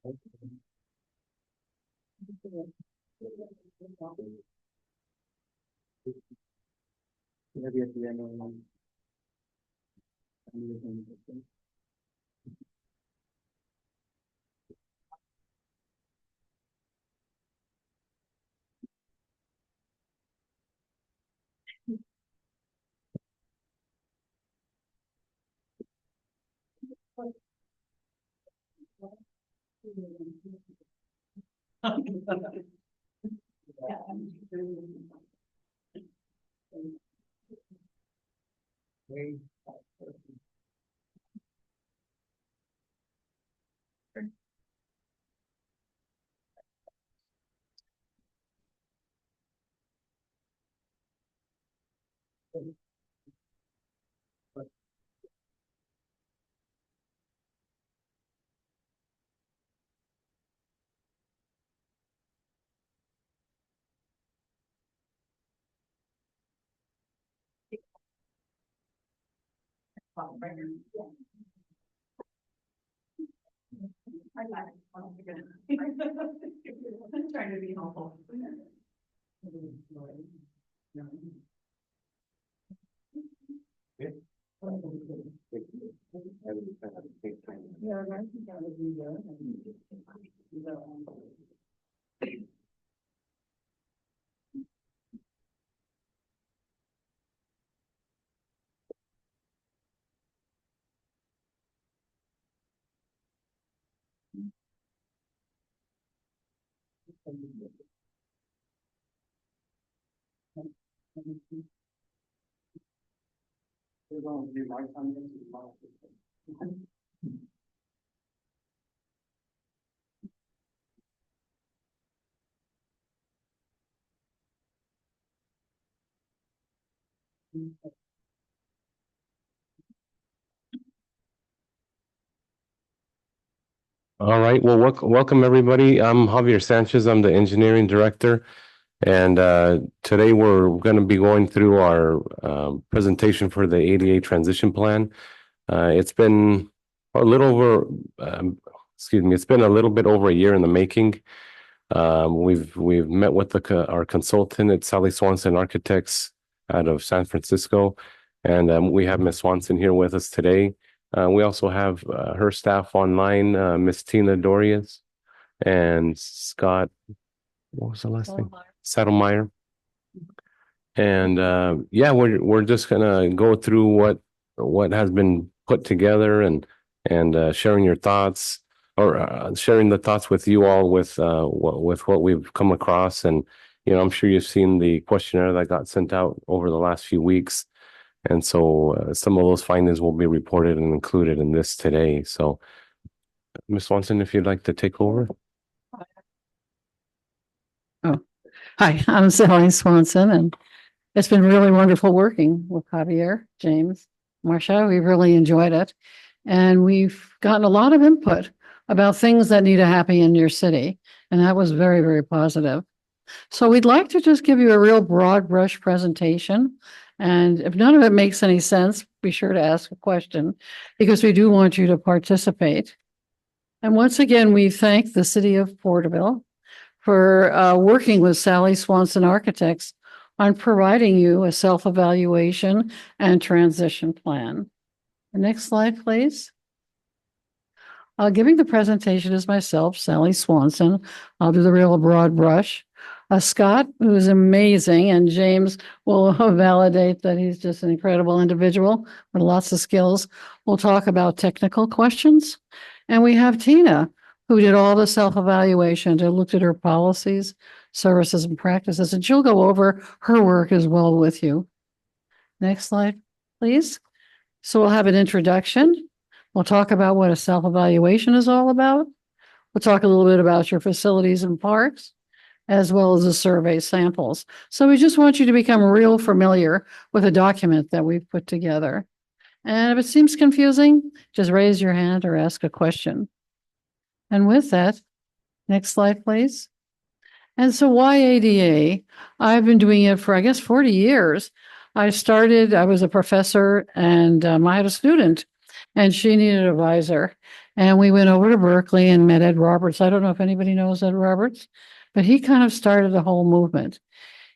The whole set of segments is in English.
Maybe at the end of I'm trying to be helpful. All right. Well, welcome everybody. I'm Javier Sanchez. I'm the engineering director, and today we're going to be going through our presentation for the ADA transition plan. It's been a little over, it's been a little bit over a year in the making. We've met with our consultant at Sally Swanson Architects out of San Francisco, and we have Ms. Swanson here with us today. We also have her staff online, Miss Tina Dorias and Scott. What was the last name? Saddlemeyer. And yeah, we're just gonna go through what has been put together and sharing your thoughts or sharing the thoughts with you all with what we've come across. And I'm sure you've seen the questionnaire that got sent out over the last few weeks. And so some of those findings will be reported and included in this today. So, Ms. Swanson, if you'd like to take over. Oh, hi, I'm Sally Swanson, and it's been really wonderful working with Javier, James, Marcia. We've really enjoyed it. And we've gotten a lot of input about things that need to happen in your city. And that was very, very positive. So we'd like to just give you a real broad brush presentation. And if none of it makes any sense, be sure to ask a question because we do want you to participate. And once again, we thank the city of Porterville for working with Sally Swanson Architects on providing you a self-evaluation and transition plan. The next slide, please. Giving the presentation is myself, Sally Swanson. I'll do the real broad brush. Scott, who is amazing, and James will validate that he's just an incredible individual with lots of skills. We'll talk about technical questions. And we have Tina, who did all the self-evaluation and looked at her policies, services, and practices, and she'll go over her work as well with you. Next slide, please. So we'll have an introduction. We'll talk about what a self-evaluation is all about. We'll talk a little bit about your facilities and parks, as well as the survey samples. So we just want you to become real familiar with a document that we've put together. And if it seems confusing, just raise your hand or ask a question. And with that, next slide, please. And so why ADA? I've been doing it for, I guess, 40 years. I was a professor and I had a student. and she needed an advisor. And we went over to Berkeley and met Ed Roberts. I don't know if anybody knows Ed Roberts, but he kind of started the whole movement.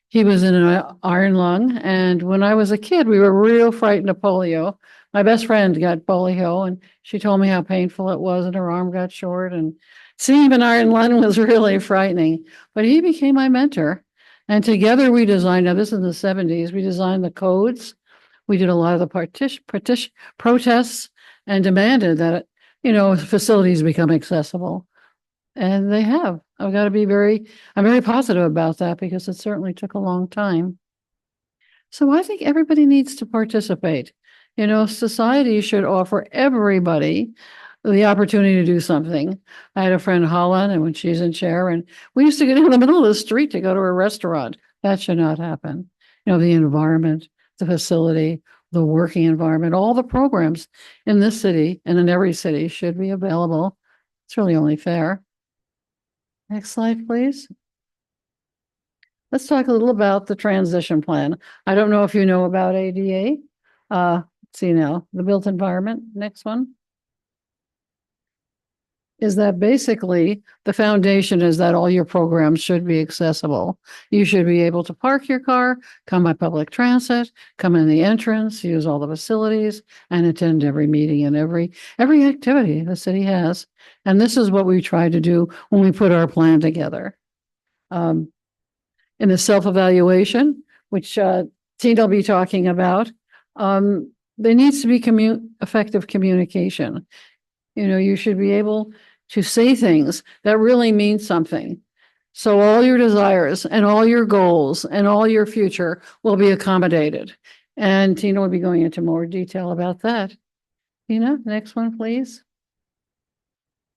He was in an iron lung, and when I was a kid, we were real frightened of polio. My best friend got polio, and she told me how painful it was, and her arm got short. And seeing an iron lung was really frightening. But he became my mentor, and together we designed. Now this is in the '70s. We designed the codes. We did a lot of the protests and demanded that facilities become accessible, and they have. I'm very positive about that because it certainly took a long time. So I think everybody needs to participate. Society should offer everybody the opportunity to do something. I had a friend, Holland, and when she's in chair, and we used to get in the middle of the street to go to a restaurant. That should not happen. The environment, the facility, the working environment, all the programs in this city and in every city should be available. It's really only fair. Next slide, please. Let's talk a little about the transition plan. I don't know if you know about ADA. Let's see now, the built environment, next one. Is that basically the foundation is that all your programs should be accessible. You should be able to park your car, come by public transit, come in the entrance, use all the facilities, and attend every meeting and every activity the city has. And this is what we try to do when we put our plan together. In the self-evaluation, which Tina will be talking about, there needs to be effective communication. You should be able to say things that really mean something. So all your desires and all your goals and all your future will be accommodated. And Tina will be going into more detail about that. Tina, next one, please.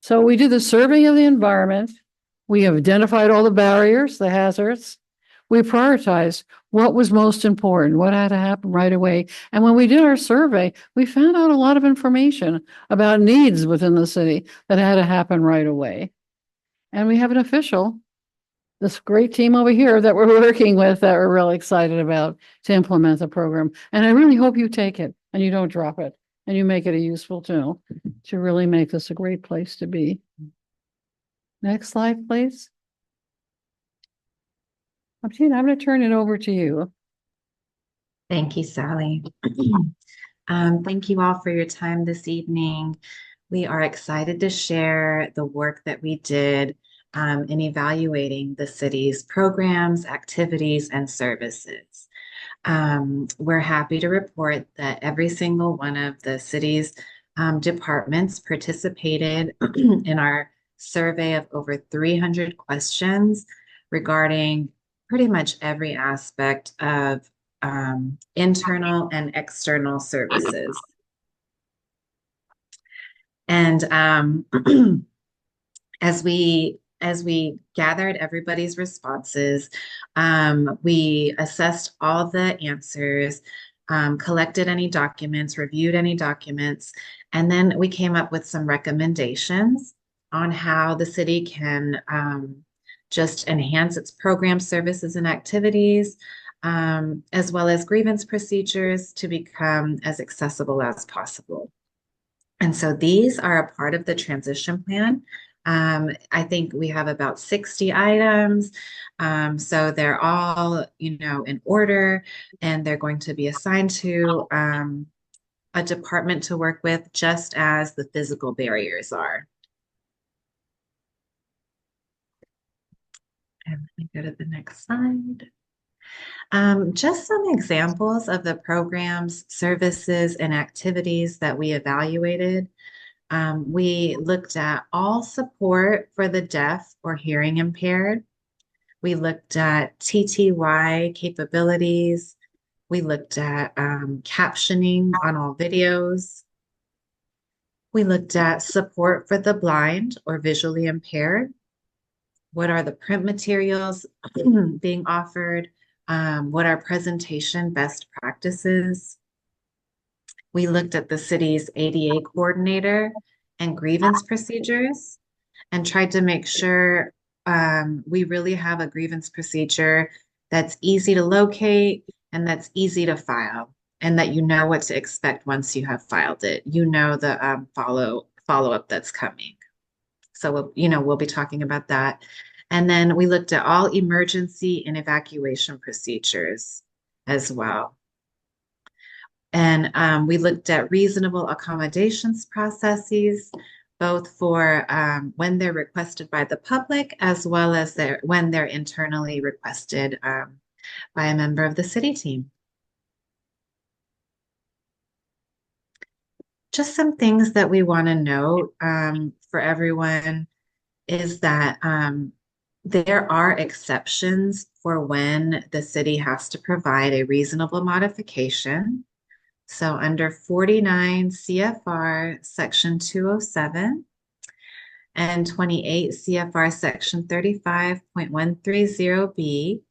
So we did the survey of the environment. We have identified all the barriers, the hazards. We prioritized what was most important, what had to happen right away. And when we did our survey, we found out a lot of information about needs within the city that had to happen right away. And we have an official, this great team over here that we're working with that we're really excited about to implement the program. And I really hope you take it and you don't drop it and you make it a useful tool to really make this a great place to be. Next slide, please. Tina, I'm going to turn it over to you. Thank you, Sally. Thank you all for your time this evening. We are excited to share the work that we did in evaluating the city's programs, activities, and services. We're happy to report that every single one of the city's departments participated in our survey of over 300 questions regarding pretty much every aspect of internal and external services. And as we gathered everybody's responses, we assessed all the answers, collected any documents, reviewed any documents, and then we came up with some recommendations on how the city can just enhance its program services and activities, as well as grievance procedures to become as accessible as possible. And so these are a part of the transition plan. I think we have about 60 items. So they're all, in order, and they're going to be assigned to a department to work with, just as the physical barriers are. And let me go to the next slide. Just some examples of the programs, services, and activities that we evaluated. We looked at all support for the deaf or hearing impaired. We looked at TTY capabilities. We looked at captioning on all videos. We looked at support for the blind or visually impaired. What are the print materials being offered? What are presentation best practices? We looked at the city's ADA coordinator and grievance procedures and tried to make sure we really have a grievance procedure that's easy to locate and that's easy to file. and that you know what to expect once you have filed it. You know the follow-up that's coming. So we'll be talking about that. And then we looked at all emergency and evacuation procedures as well. And we looked at reasonable accommodations processes, both for when they're requested by the public as well as when they're internally requested by a member of the city team. Just some things that we want to note for everyone is that there are exceptions for when the city has to provide a reasonable modification. So under 49 CFR section 207 and 28 CFR section 35.130B,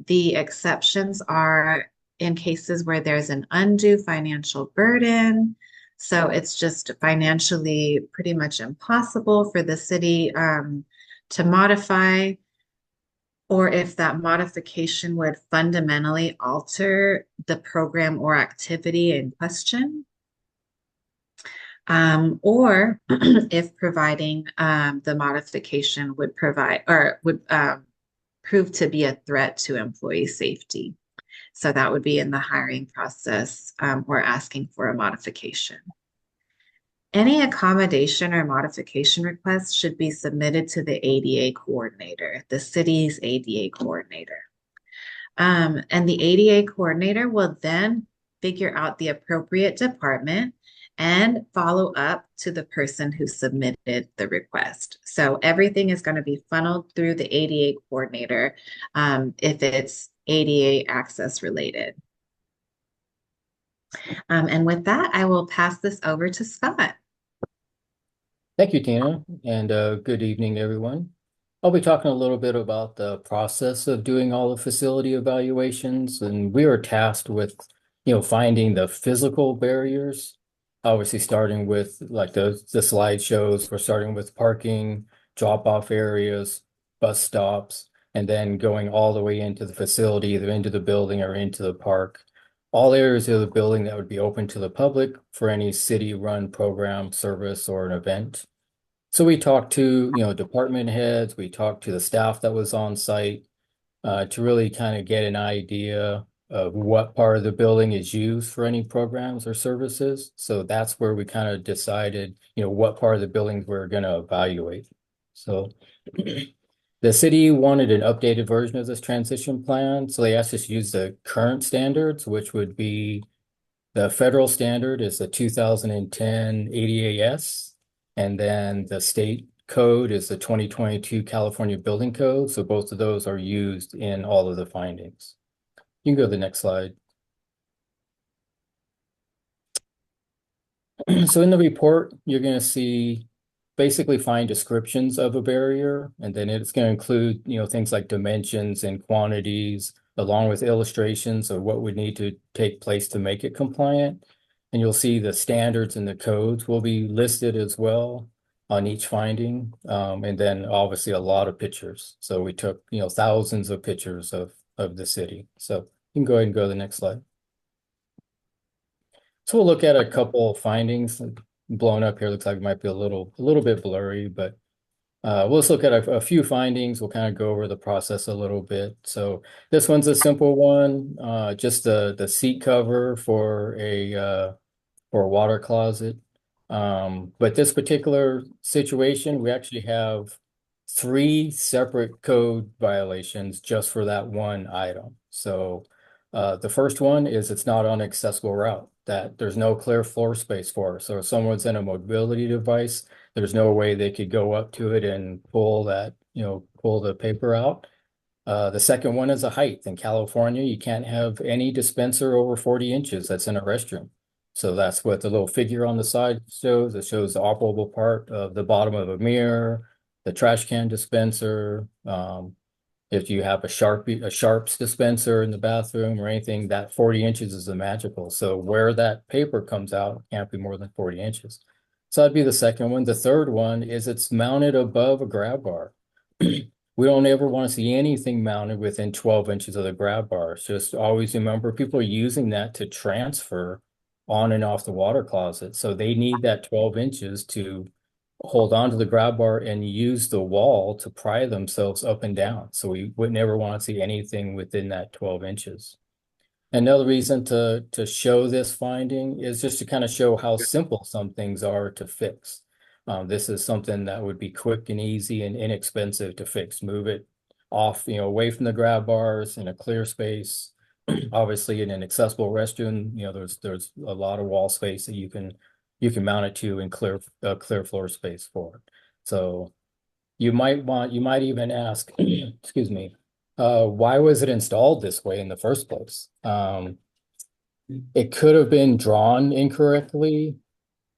the exceptions are in cases where there's an undue financial burden. So it's just financially pretty much impossible for the city to modify, or if that modification would fundamentally alter the program or activity in question, or if providing the modification would provide or would prove to be a threat to employee safety. So that would be in the hiring process or asking for a modification. Any accommodation or modification request should be submitted to the ADA coordinator, the city's ADA coordinator. And the ADA coordinator will then figure out the appropriate department and follow up to the person who submitted the request. So everything is going to be funneled through the ADA coordinator if it's ADA access related. And with that, I will pass this over to Scott. Thank you, Tina, and good evening, everyone. I'll be talking a little bit about the process of doing all the facility evaluations, and we are tasked with, finding the physical barriers. Obviously, starting with like the slide shows, we're starting with parking, drop-off areas, bus stops, and then going all the way into the facility, either into the building or into the park. All areas of the building that would be open to the public for any city-run program, service, or an event. So we talked to, department heads, we talked to the staff that was on site to really kind of get an idea of what part of the building is used for any programs or services. So that's where we kind of decided, what part of the building we're going to evaluate. So the city wanted an updated version of this transition plan, so they asked us to use the current standards, which would be the federal standard is the 2010 ADAS, and then the state code is the 2022 California Building Code. So both of those are used in all of the findings. You can go to the next slide. So in the report, you're going to see basically find descriptions of a barrier, and then it's going to include, things like dimensions and quantities, along with illustrations of what would need to take place to make it compliant. And you'll see the standards and the codes will be listed as well on each finding. And then obviously a lot of pictures. So we took, thousands of pictures of the city. So you can go ahead and go to the next slide. So we'll look at a couple of findings. Blown up here looks like it might be a little bit blurry, but we'll just look at a few findings. We'll kind of go over the process a little bit. So this one's a simple one, just the seat cover for a water closet. But this particular situation, we actually have 3 separate code violations just for that one item. So the first one is it's not on accessible route, that there's no clear floor space for it. So if someone's in a mobility device, there's no way they could go up to it and pull that, pull the paper out. The second one is a height. In California, you can't have any dispenser over 40 inches that's in a restroom. So that's what the little figure on the side shows. It shows the operable part of the bottom of a mirror, the trash can dispenser. If you have a Sharps dispenser in the bathroom or anything, that 40 inches is the magical. So where that paper comes out can't be more than 40 inches. So that'd be the second one. The third one is it's mounted above a grab bar. we don't ever want to see anything mounted within 12 inches of the grab bars. Just always remember people are using that to transfer on and off the water closet. So they need that 12 inches to hold on to the grab bar and use the wall to pry themselves up and down. So we would never want to see anything within that 12 inches. Another reason to show this finding is just to kind of show how simple some things are to fix. This is something that would be quick and easy and inexpensive to fix. Move it off, away from the grab bars in a clear space. Obviously, in an accessible restroom, there's a lot of wall space that you can mount it to and clear floor space for. So you might even ask, excuse me, why was it installed this way in the first place? It could have been drawn incorrectly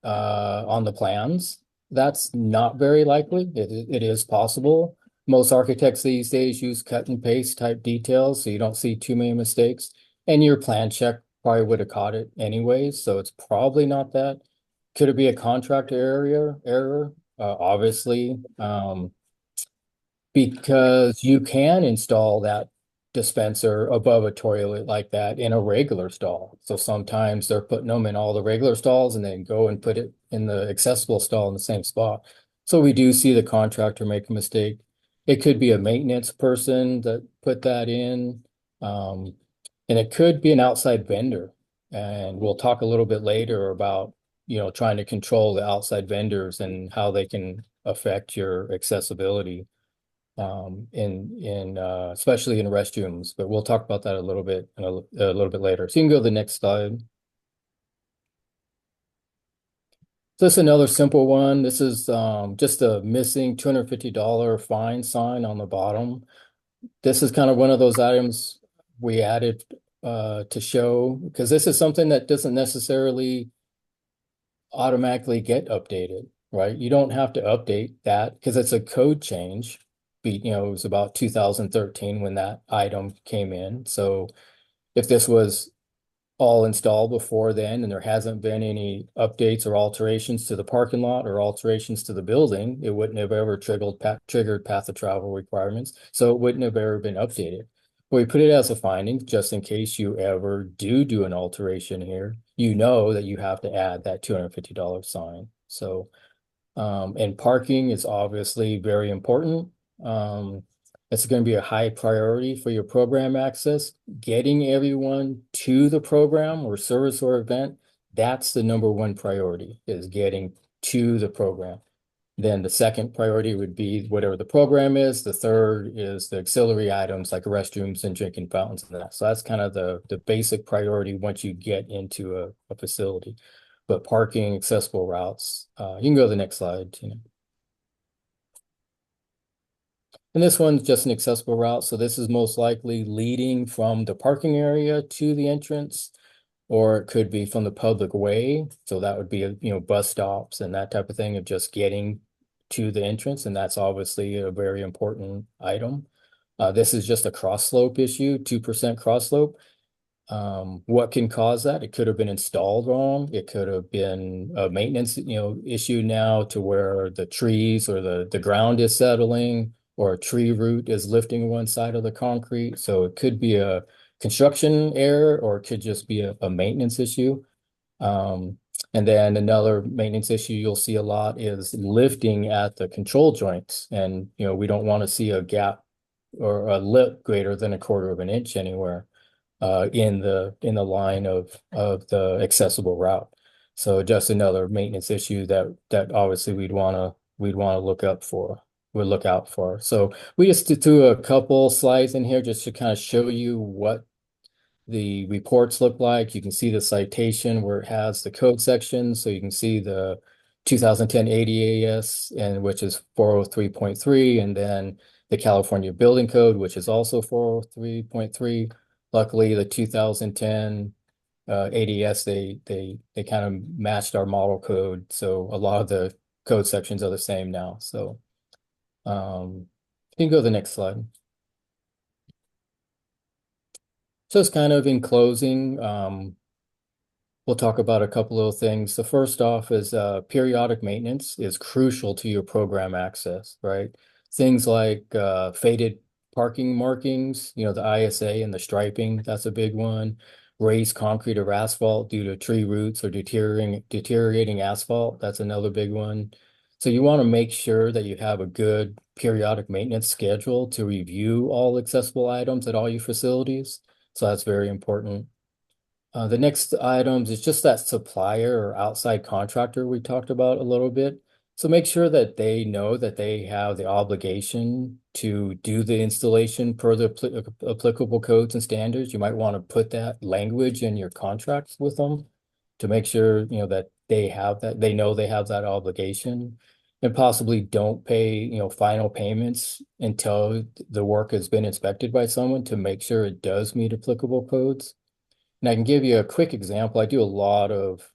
on the plans. That's not very likely. It is possible. Most architects these days use cut and paste type details, so you don't see too many mistakes. And your plan check probably would have caught it anyways, so it's probably not that. Could it be a contractor error? Obviously, because you can install that dispenser above a toilet like that in a regular stall. So sometimes they're putting them in all the regular stalls and then go and put it in the accessible stall in the same spot. So we do see the contractor make a mistake. It could be a maintenance person that put that in. And it could be an outside vendor. And we'll talk a little bit later about, trying to control the outside vendors and how they can affect your accessibility especially in restrooms, but we'll talk about that a little bit later. So you can go to the next slide. So this is another simple one. This is just a missing $250 fine sign on the bottom. This is kind of one of those items we added to show, because this is something that doesn't necessarily automatically get updated, right? You don't have to update that because it's a code change. It was about 2013 when that item came in. So if this was all installed before then and there hasn't been any updates or alterations to the parking lot or alterations to the building, it wouldn't have ever triggered path of travel requirements. So it wouldn't have ever been updated. But we put it as a finding just in case you ever do an alteration here. You know that you have to add that $250 sign. So and parking is obviously very important. It's going to be a high priority for your program access. Getting everyone to the program or service or event, that's the number one priority, is getting to the program. Then the second priority would be whatever the program is. The third is the auxiliary items like restrooms and drinking fountains and that. So that's kind of the basic priority once you get into a facility. But parking, accessible routes, you can go to the next slide, Tina. And this one's just an accessible route. So this is most likely leading from the parking area to the entrance, or it could be from the public way. So that would be, bus stops and that type of thing of just getting to the entrance. And that's obviously a very important item. This is just a cross slope issue, 2% cross slope. What can cause that? It could have been installed wrong. It could have been a maintenance, issue now to where the trees or the ground is settling, or a tree root is lifting one side of the concrete. So it could be a construction error, or it could just be a maintenance issue. And then another maintenance issue you'll see a lot is lifting at the control joints. And, we don't want to see a gap or a lip greater than 1/4 of an inch anywhere in the line of the accessible route. So just another maintenance issue that obviously we'd want to look out for. So we just threw a couple slides in here just to kind of show you what the reports look like. You can see the citation where it has the code section. So you can see the 2010 ADAS, and which is 403.3, and then the California Building Code, which is also 403.3. Luckily, the 2010 ADS, they kind of matched our model code. So a lot of the code sections are the same now. So you can go to the next slide. So it's kind of in closing, we'll talk about a couple of things. The first off is periodic maintenance is crucial to your program access, right? Things like faded parking markings, the ISA and the striping, that's a big one. Raised concrete or asphalt due to tree roots or deteriorating asphalt, that's another big one. So you want to make sure that you have a good periodic maintenance schedule to review all accessible items at all your facilities. So that's very important. The next items is just that supplier or outside contractor we talked about a little bit. So make sure that they know that they have the obligation to do the installation per the applicable codes and standards. You might want to put that language in your contracts with them to make sure, that they know they have that obligation, and possibly don't pay, final payments until the work has been inspected by someone to make sure it does meet applicable codes. And I can give you a quick example. I do a lot of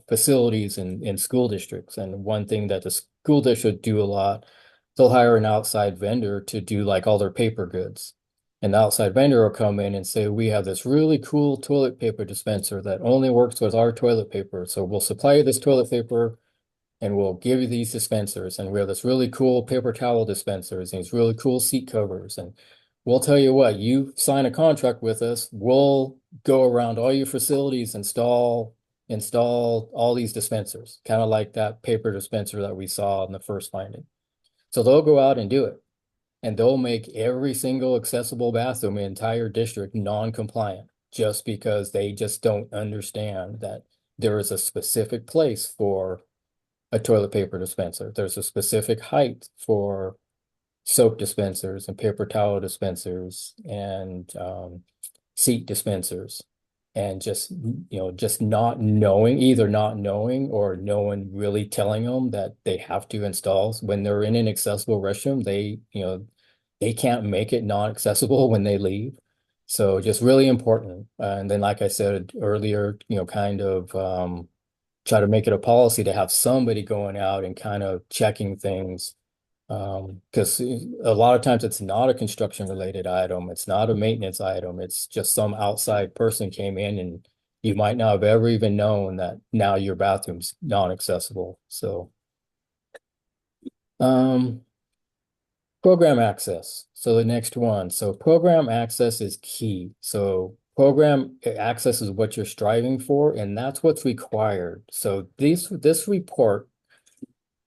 facilities in school districts. And one thing that the school district do a lot, they'll hire an outside vendor to do like all their paper goods. And the outside vendor will come in and say, we have this really cool toilet paper dispenser that only works with our toilet paper. So we'll supply you this toilet paper and we'll give you these dispensers. And we have this really cool paper towel dispensers and these really cool seat covers. And we'll tell you what, you sign a contract with us, we'll go around all your facilities, install all these dispensers, kind of like that paper dispenser that we saw in the first finding. So they'll go out and do it. And they'll make every single accessible bathroom in the entire district non-compliant just because they just don't understand that there is a specific place for a toilet paper dispenser. There's a specific height for soap dispensers and paper towel dispensers and seat dispensers. And just not knowing, either not knowing or no one really telling them that they have to install when they're in an accessible restroom, they can't make it non-accessible when they leave. So just really important. And then, like I said earlier, kind of try to make it a policy to have somebody going out and kind of checking things. Because a lot of times it's not a construction related item, it's not a maintenance item, it's just some outside person came in and you might not have ever even known that now your bathroom's non-accessible. So program access. So the next one. So program access is key. So program access is what you're striving for, and that's what's required. So this report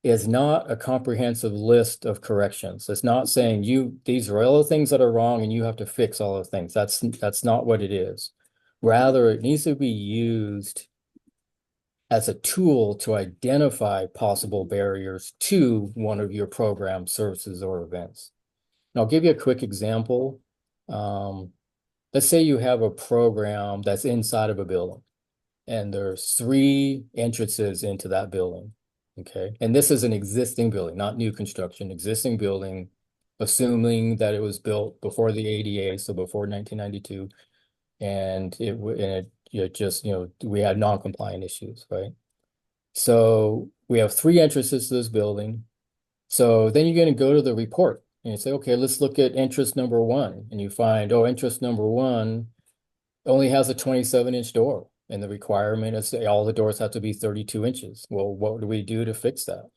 is not a comprehensive list of corrections. It's not saying these are all the things that are wrong and you have to fix all the things. That's not what it is. Rather, it needs to be used as a tool to identify possible barriers to one of your program services or events. And I'll give you a quick example. Let's say you have a program that's inside of a building and there's 3 entrances into that building. Okay, and this is an existing building, not new construction, existing building, assuming that it was built before the ADA, so before 1992, and we had non-compliant issues, right? So we have 3 entrances to this building. So then you're going to go to the report and you say, okay, let's look at entrance number 1, and you find, oh, entrance number 1 only has a 27-inch door. And the requirement is that all the doors have to be 32 inches. Well, what do we do to fix that?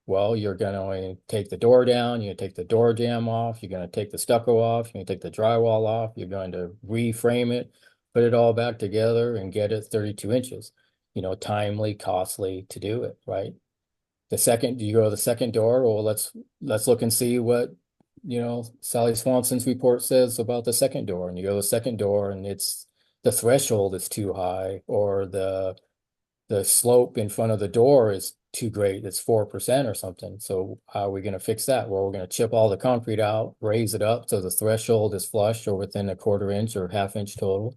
Well, you're going to take the door down, you're going to take the door jamb off, you're going to take the stucco off, you're going to take the drywall off, you're going to reframe it, put it all back together and get it 32 inches. Timely, costly to do it, right? You go to the second door, well, let's look and see what, Sally Swanson's report says about the second door. And you go to the second door and the threshold is too high, or the slope in front of the door is too great. It's 4% or something. So how are we going to fix that? Well, we're going to chip all the concrete out, raise it up so the threshold is flush or within a 1/4 inch or 1/2 inch total.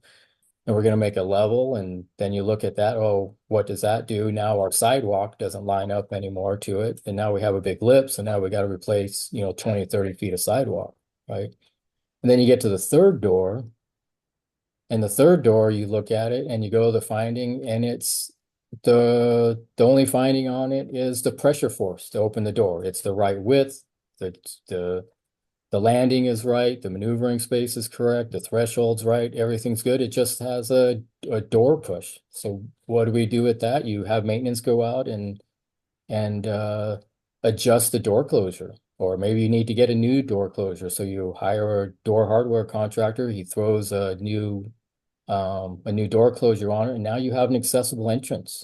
And we're going to make it level. And then you look at that. Oh, what does that do? Now our sidewalk doesn't line up anymore to it. And now we have a big lip. So now we got to replace, 20, 30 feet of sidewalk, right? And then you get to the third door. And the third door, you look at it and you go to the finding, and it's the only finding on it is the pressure force to open the door. It's the right width, the landing is right, the maneuvering space is correct, the threshold's right, everything's good. It just has a door push. So what do we do with that? You have maintenance go out and adjust the door closure, Or maybe you need to get a new door closure. So you hire a door hardware contractor, he throws a new door closure on it, and now you have an accessible entrance.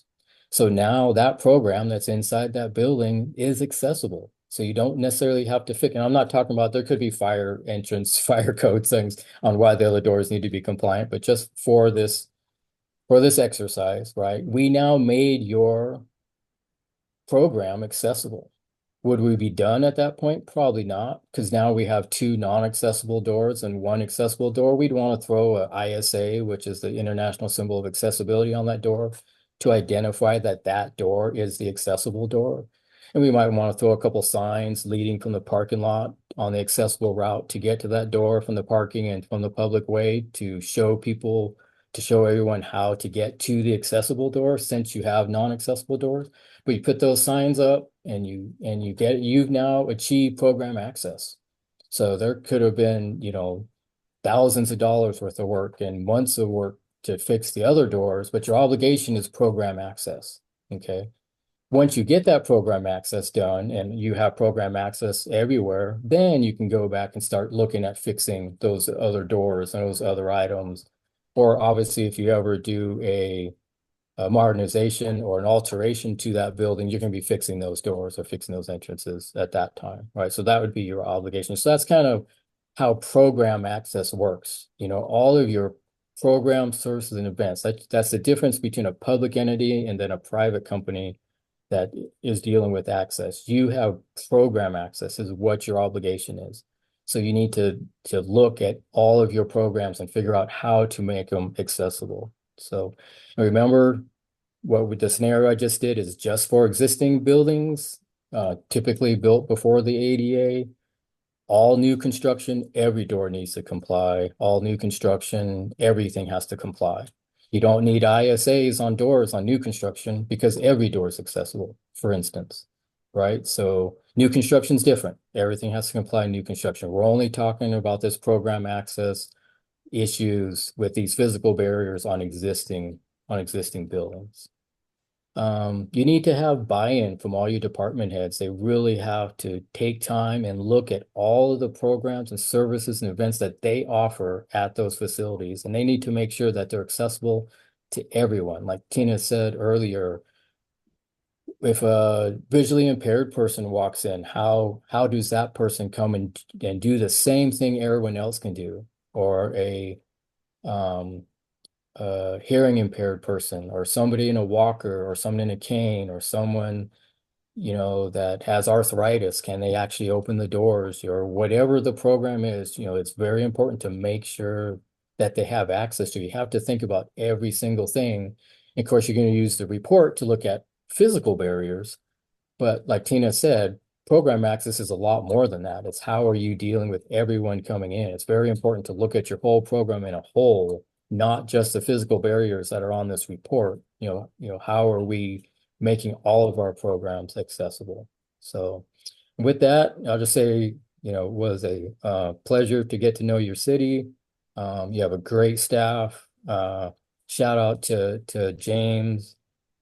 So now that program that's inside that building is accessible. So you don't necessarily have to fix, and I'm not talking about, there could be fire entrance, fire code things on why the other doors need to be compliant, but just for this exercise, right? We now made your program accessible. Would we be done at that point? Probably not, because now we have two non-accessible doors and one accessible door. We'd want to throw a ISA, which is the international symbol of accessibility, on that door to identify that that door is the accessible door. And we might want to throw a couple signs leading from the parking lot on the accessible route to get to that door from the parking and from the public way to show people, to show everyone how to get to the accessible door, since you have non-accessible doors. But you put those signs up and you've now achieved program access. So there could have been, thousands of dollars worth of work and months of work to fix the other doors, but your obligation is program access. Okay. Once you get that program access done and you have program access everywhere, then you can go back and start looking at fixing those other doors and those other items. Or obviously, if you ever do a modernization or an alteration to that building, you're going to be fixing those doors or fixing those entrances at that time, right? So that would be your obligation. So that's kind of how program access works. All of your program services and events, that's the difference between a public entity and then a private company that is dealing with access. You have program access is what your obligation is. So you need to look at all of your programs and figure out how to make them accessible. So remember, the scenario I just did is just for existing buildings, typically built before the ADA. All new construction, every door needs to comply. All new construction, everything has to comply. You don't need ISAs on doors on new construction because every door is accessible, for instance, right? So new construction is different. Everything has to comply in new construction. We're only talking about this program access issues with these physical barriers on existing buildings. You need to have buy-in from all your department heads. They really have to take time and look at all of the programs and services and events that they offer at those facilities. And they need to make sure that they're accessible to everyone. Like Tina said earlier, if a visually impaired person walks in, how does that person come and do the same thing everyone else can do? Or a hearing impaired person, or somebody in a walker, or someone in a cane, or someone, that has arthritis, can they actually open the doors, or whatever the program is? It's very important to make sure that they have access to. You have to think about every single thing. And of course, you're going to use the report to look at physical barriers. But like Tina said, program access is a lot more than that. It's how are you dealing with everyone coming in? It's very important to look at your whole program in a whole, not just the physical barriers that are on this report. How are we making all of our programs accessible? So with that, I'll just say, it was a pleasure to get to know your city. You have a great staff. Shout out to James.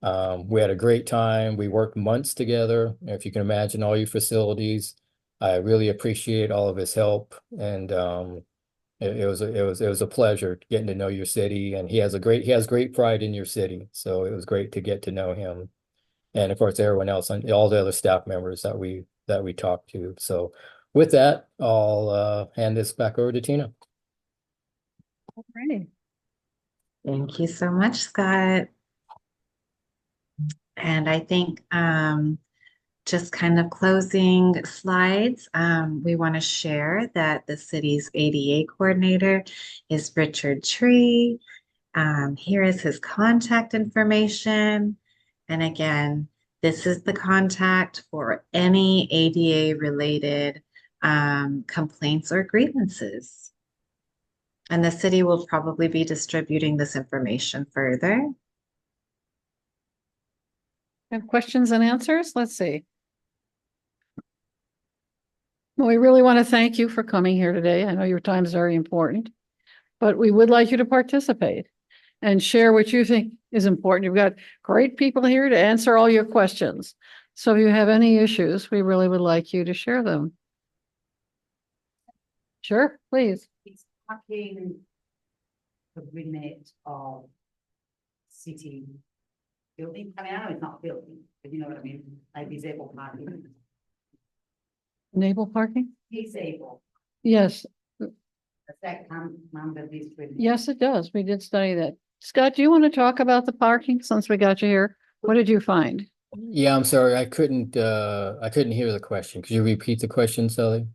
We had a great time. We worked months together. If you can imagine all your facilities, I really appreciate all of his help. And it was a pleasure getting to know your city. And he has great pride in your city. So it was great to get to know him. And of course, everyone else and all the other staff members that we talked to. So with that, I'll hand this back over to Tina. Alrighty. Thank you so much, Scott. And I think just kind of closing slides, we want to share that the city's ADA coordinator is Richard Tree. Here is his contact information. And again, this is the contact for any ADA related complaints or grievances. And the city will probably be distributing this information further. Have questions and answers? Let's see. Well, we really want to thank you for coming here today. I know your time is very important, but we would like you to participate and share what you think is important. You've got great people here to answer all your questions. So if you have any issues, we really would like you to share them. Sure, please. It's parking the remit of city building. I mean, I know it's not building, but you know what I mean, like disabled parking. Enable parking? Disabled, Yes, does that come under this remit? yes, it does. We did study that. Scott, do you want to talk about the parking since we got you here? What did you find? Yeah, I'm sorry, I couldn't hear the question. Could you repeat the question, Sally?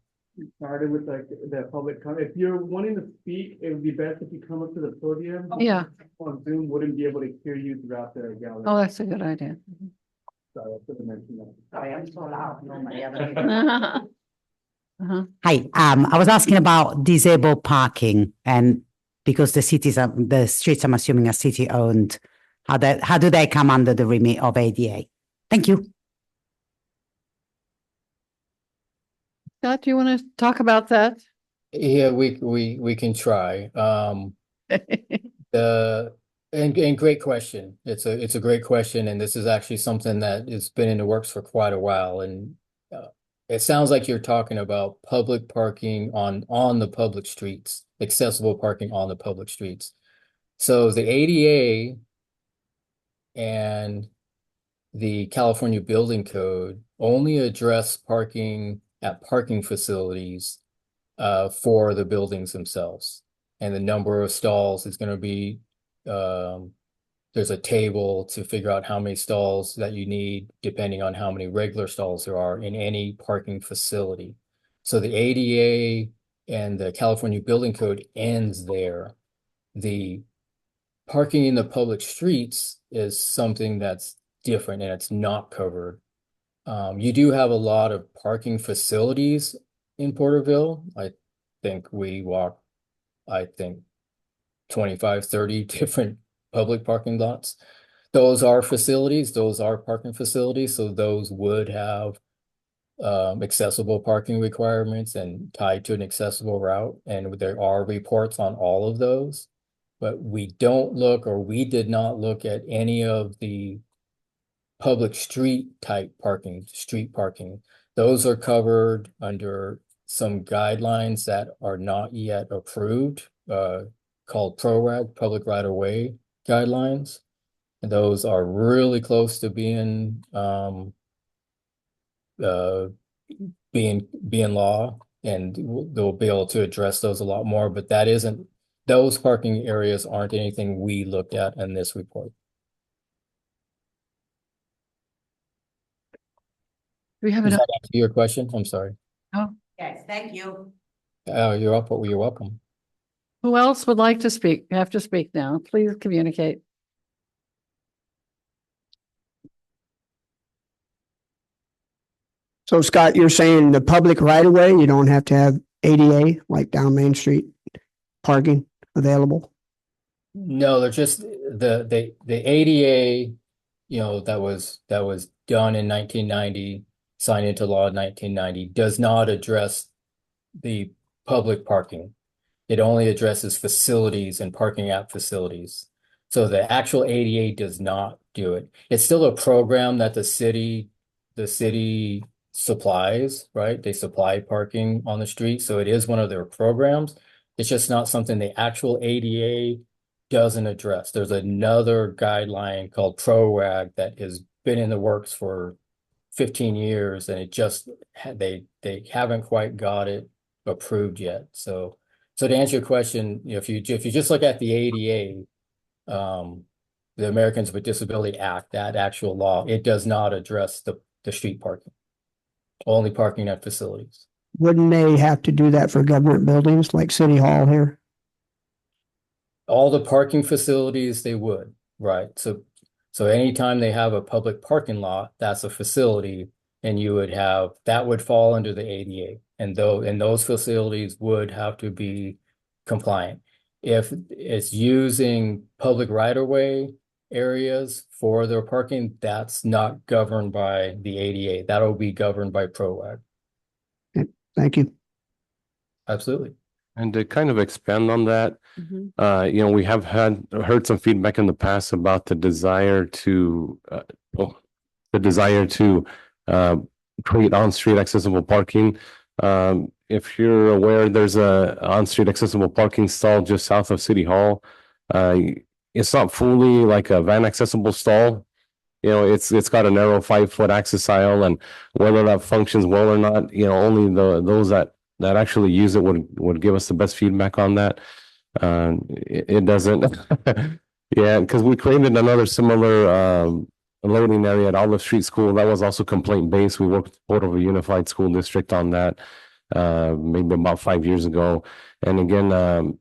Started with like the public comment. If you're wanting to speak, it would be best if you come up to the podium. Yeah. On Zoom, wouldn't be able to hear you throughout the gallery. Oh, that's a good idea. Sorry, I should have mentioned that. Sorry, I'm so loud, normally. I don't Uh-huh. Hi, I was asking about disabled parking and because the streets I'm assuming are city owned, how do they come under the remit of ADA? Thank you. Scott, do you want to talk about that? Yeah, we can try. And great question. It's a great question, and this is actually something that has been in the works for quite a while. And it sounds like you're talking about public parking on the public streets, accessible parking on the public streets. So the ADA and the California Building Code only address parking at parking facilities for the buildings themselves. And the number of stalls is going to be there's a table to figure out how many stalls that you need depending on how many regular stalls there are in any parking facility. So the ADA and the California Building Code ends there. The parking in the public streets is something that's different and it's not covered. You do have a lot of parking facilities in Porterville. I think we walk 25, 30 different public parking lots. Those are facilities, those are parking facilities, so those would have accessible parking requirements and tied to an accessible route. And there are reports on all of those, but we did not look at any of the public street type parking, street parking. Those are covered under some guidelines that are not yet approved, called PRORAG, Public Right of Way guidelines. And those are really close to being law, and they'll be able to address those a lot more. But those parking areas aren't anything we looked at in this report. Do we have Does enough? that answer your question? I'm sorry. Yes, thank you. You're welcome. Who else would like to speak? You have to speak now. Please communicate. So Scott, you're saying the public right of way, you don't have to have ADA like down Main Street parking available? No, they're just the ADA, that was done in 1990, signed into law in 1990, does not address the public parking. It only addresses facilities and parking at facilities. So the actual ADA does not do it. It's still a program that the city supplies, right? They supply parking on the street. So it is one of their programs. It's just not something the actual ADA doesn't address. There's another guideline called PRORAG that has been in the works for 15 years, and it just they haven't quite got it approved yet. So to answer your question, if you just look at the ADA, the Americans with Disability Act, that actual law, it does not address the street parking, only parking at facilities. Wouldn't they have to do that for government buildings like City Hall here? All the parking facilities, they would, right? So anytime they have a public parking lot, that's a facility, and that would fall under the ADA, and those facilities would have to be compliant. If it's using public right-of-way areas for their parking, that's not governed by the ADA. That'll be governed by PRORAG. Thank you. Absolutely. And to kind of expand on that, we have heard some feedback in the past about the desire to create on-street accessible parking. if you're aware, there's a on-street accessible parking stall just south of City Hall. It's not fully like a van accessible stall. You know, it's got a narrow 5 foot access aisle, and whether that functions well or not, you know, only those that actually use it would give us the best feedback on that. It doesn't. Yeah, because we created another similar loading area at Olive Street School. That was also complaint based. We worked with Porterville Unified School District on that maybe about 5 years ago. And again,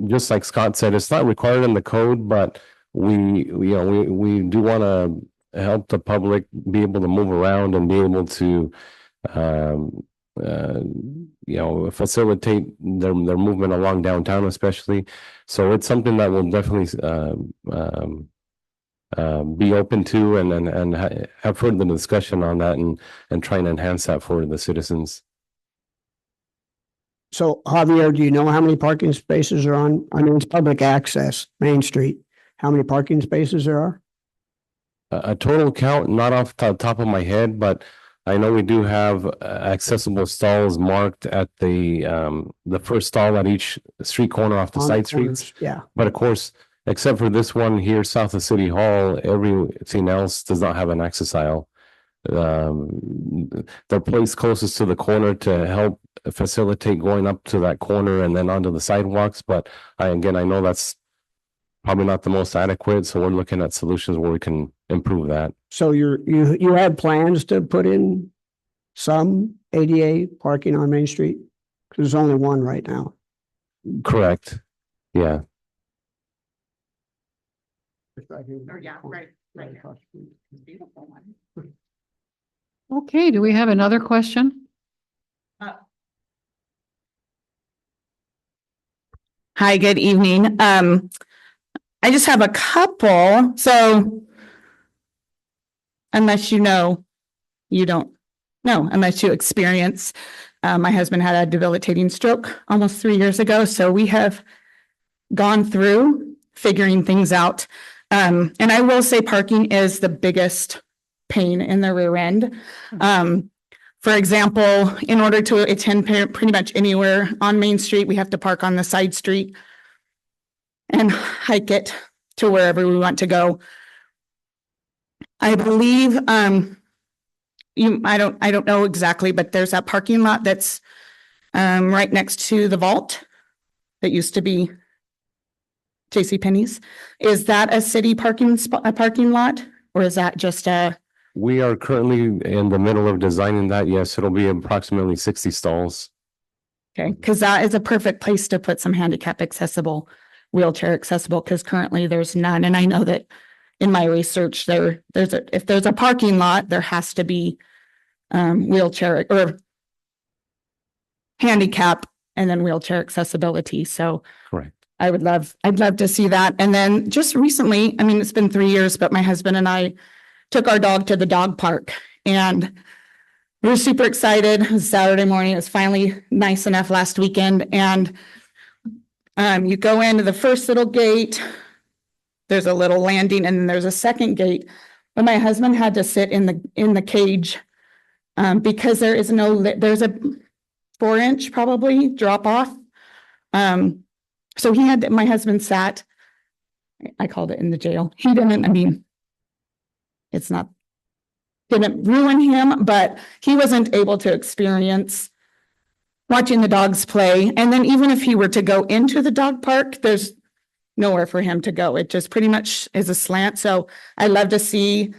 just like Scott said, it's not required in the code, but we do want to help the public be able to move around and be able to facilitate their movement along downtown, especially. So it's something that we'll definitely be open to and have further discussion on that and try and enhance that for the citizens. So Javier, do you know how many parking spaces are on, I mean, it's public access, Main Street. How many parking spaces there are? A total count, not off the top of my head, but I know we do have accessible stalls marked at the first stall at each street corner off the On side corners, streets. yeah. But of course, except for this one here south of City Hall, everything else does not have an access aisle. They're placed closest to the corner to help facilitate going up to that corner and then onto the sidewalks. But I know that's probably not the most adequate, so we're looking at solutions where we can improve that. So you have plans to put in some ADA parking on Main Street? Because there's only one right now. Correct. Yeah. Yeah, right. Beautiful one. Okay, do we have another question? Hi, good evening. I just have a couple. So unless you know, you don't know, unless you experience. My husband had a debilitating stroke almost 3 years ago. So we have gone through figuring things out. And I will say parking is the biggest pain in the rear end. For example, in order to attend pretty much anywhere on Main Street, we have to park on the side street and hike it to wherever we want to go. I believe, I don't know exactly, but there's that parking lot that's right next to the vault that used to be JCPenney's. Is that a city parking lot, or is that just a? We are currently in the middle of designing that. Yes, it'll be approximately 60 stalls. Okay, because that is a perfect place to put some handicap accessible, wheelchair accessible, because currently there's none. And I know that in my research, if there's a parking lot, there has to be wheelchair or handicap and then wheelchair accessibility. So Correct. I'd love to see that. And then just recently, I mean, it's been 3 years, but my husband and I took our dog to the dog park and we were super excited. It was Saturday morning. It was finally nice enough last weekend. And you go into the first little gate, there's a little landing, and then there's a second gate. But my husband had to sit in the cage because there's a 4-inch probably drop off. So my husband sat, I called it in the jail. He didn't, I mean, didn't ruin him, but he wasn't able to experience watching the dogs play. And then even if he were to go into the dog park, there's nowhere for him to go. It just pretty much is a slant. So I love to see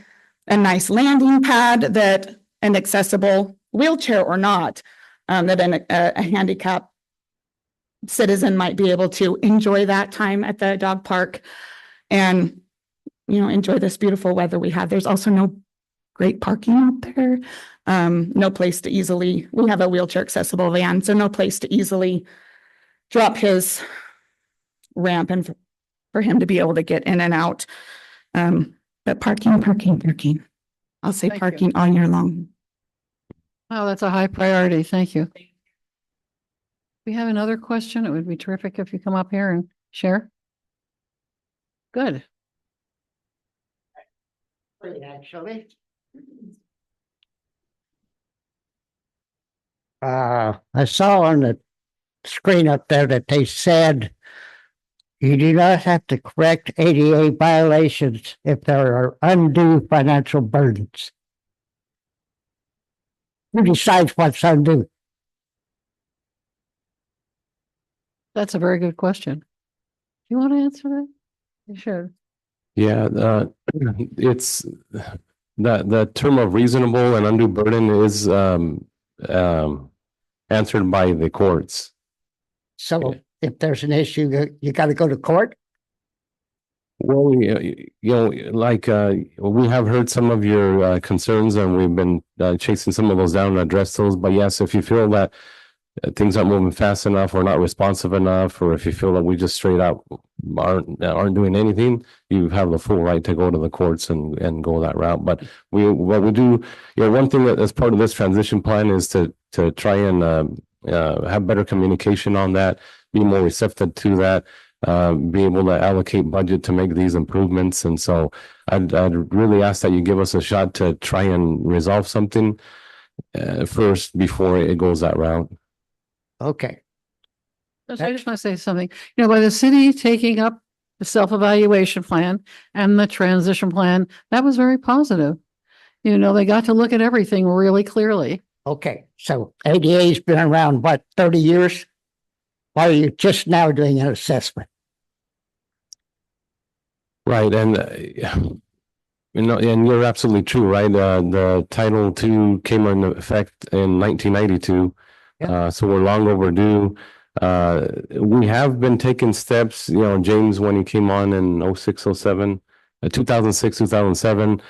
a nice landing pad that an accessible wheelchair or not, that a handicap citizen might be able to enjoy that time at the dog park and, enjoy this beautiful weather we have. There's also no great parking out there. No place to easily, we have a wheelchair accessible van, so no place to easily drop his ramp and for him to be able to get in and out. But parking. I'll say Thank you. parking all year long. Oh, that's a high priority. Thank you. We have another question. It would be terrific if you come up here and share. Good. Actually. I saw on the screen up there that they said you do not have to correct ADA violations if there are undue financial burdens. Who decides what's undue? That's a very good question. You want to answer that? You should. Yeah, it's the term of reasonable and undue burden is answered by the courts. So if there's an issue, you got to go to court? Well, like we have heard some of your concerns, and we've been chasing some of those down and address those. But yes, if you feel that things aren't moving fast enough or not responsive enough, or if you feel that we just straight out aren't doing anything, you have the full right to go to the courts and go that route. But what we do, one thing that as part of this transition plan is to try and have better communication on that, be more receptive to that, be able to allocate budget to make these improvements. And so I'd really ask that you give us a shot to try and resolve something first before it goes that route. Okay. I just want to say something, by the city taking up the self-evaluation plan and the transition plan, that was very positive. They got to look at everything really clearly. Okay. So ADA's been around, what, 30 years? Why are you just now doing an assessment? Right. And, and you're absolutely true, right? The Title II came into effect in 1992. So we're long overdue. We have been taking steps, James, when he came on in 06, 07, 2006, 2007,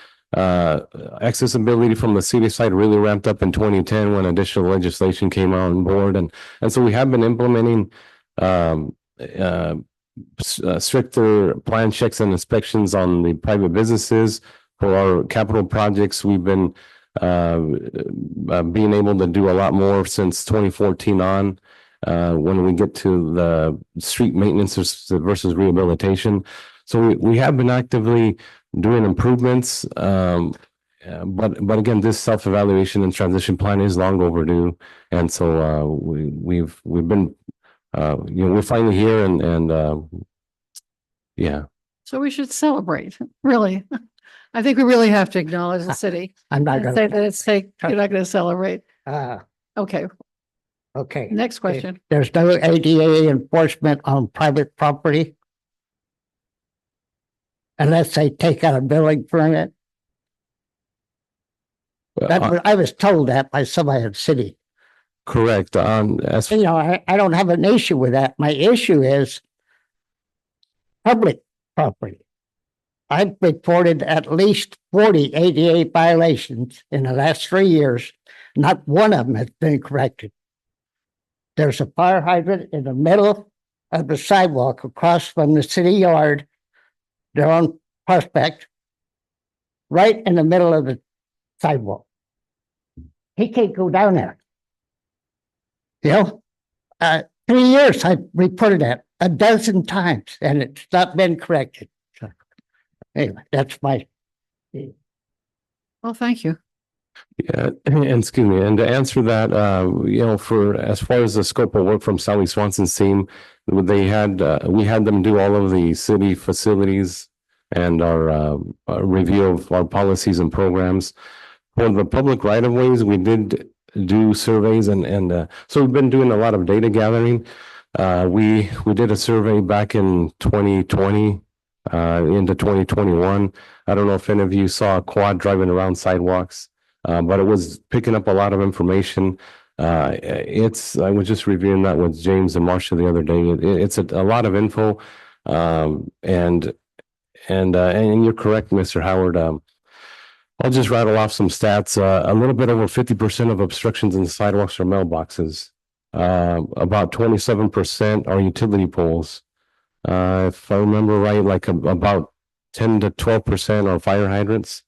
accessibility from the city side really ramped up in 2010 when additional legislation came on board. And so we have been implementing, stricter plan checks and inspections on the private businesses. For our capital projects, we've been being able to do a lot more since 2014 on, when we get to the street maintenance versus rehabilitation. So we have been actively doing improvements, but again, this self-evaluation and transition plan is long overdue, and so we've been we're finally here, and yeah. So we should celebrate, really. I think we really have to acknowledge the city. I'm not and say going that you're not going to celebrate. to. Okay, Okay. next question. There's no ADA enforcement on private property unless they take out a building permit. I was told that by somebody in the city. Correct. I don't have an issue with that. My issue is public property. I've reported at least 40 ADA violations in the last 3 years. Not one of them has been corrected. There's a fire hydrant in the middle of the sidewalk across from the city yard. They're on Prospect, right in the middle of the sidewalk. He can't go down there. 3 years I reported that a dozen times, and it's not been corrected. So, anyway, that's my. Well, thank you. Yeah, and excuse me, and to answer that, for as far as the scope of work from Sally Swanson's team, we had them do all of the city facilities and our review of our policies and programs. For the public right of ways, we did do surveys, and so we've been doing a lot of data gathering. We did a survey back in 2020 into 2021. I don't know if any of you saw a quad driving around sidewalks, but it was picking up a lot of information. I was just reviewing that with James and Marcia the other day. It's a lot of info, and you're correct, Mr. Howard. I'll just rattle off some stats. A little bit over 50% of obstructions in the sidewalks are mailboxes. About 27% are utility poles. If I remember right, like about 10 to 12% are fire hydrants.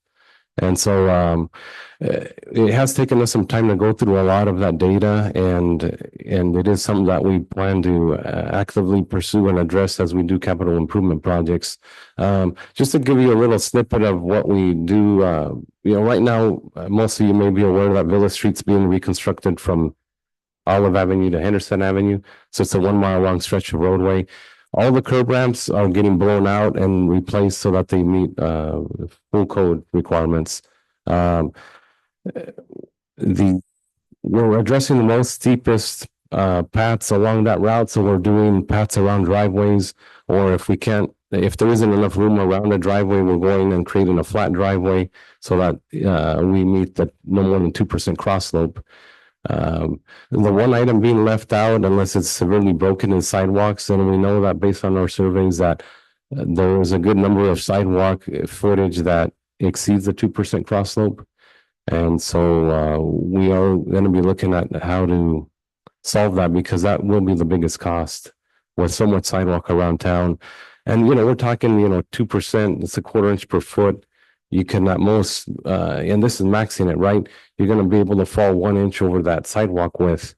And so it has taken us some time to go through a lot of that data, and it is something that we plan to actively pursue and address as we do capital improvement projects. Just to give you a little snippet of what we do, right now, most of you may be aware that Villa Street's being reconstructed from Olive Avenue to Henderson Avenue. So it's a 1 mile long stretch of roadway. All the curb ramps are getting blown out and replaced so that they meet full code requirements. The We're addressing the most steepest paths along that route, so we're doing paths around driveways, or if we can't, if there isn't enough room around the driveway, we're going and creating a flat driveway so that we meet the no more than 2% cross slope. The one item being left out, unless it's severely broken, is sidewalks, and we know that based on our surveys that there is a good number of sidewalk footage that exceeds the 2% cross slope. And so we are going to be looking at how to solve that, because that will be the biggest cost with so much sidewalk around town. And, we're talking, 2%, it's a 1/4 inch per foot. You can at most, and this is maxing it, right? You're going to be able to fall 1 inch over that sidewalk width.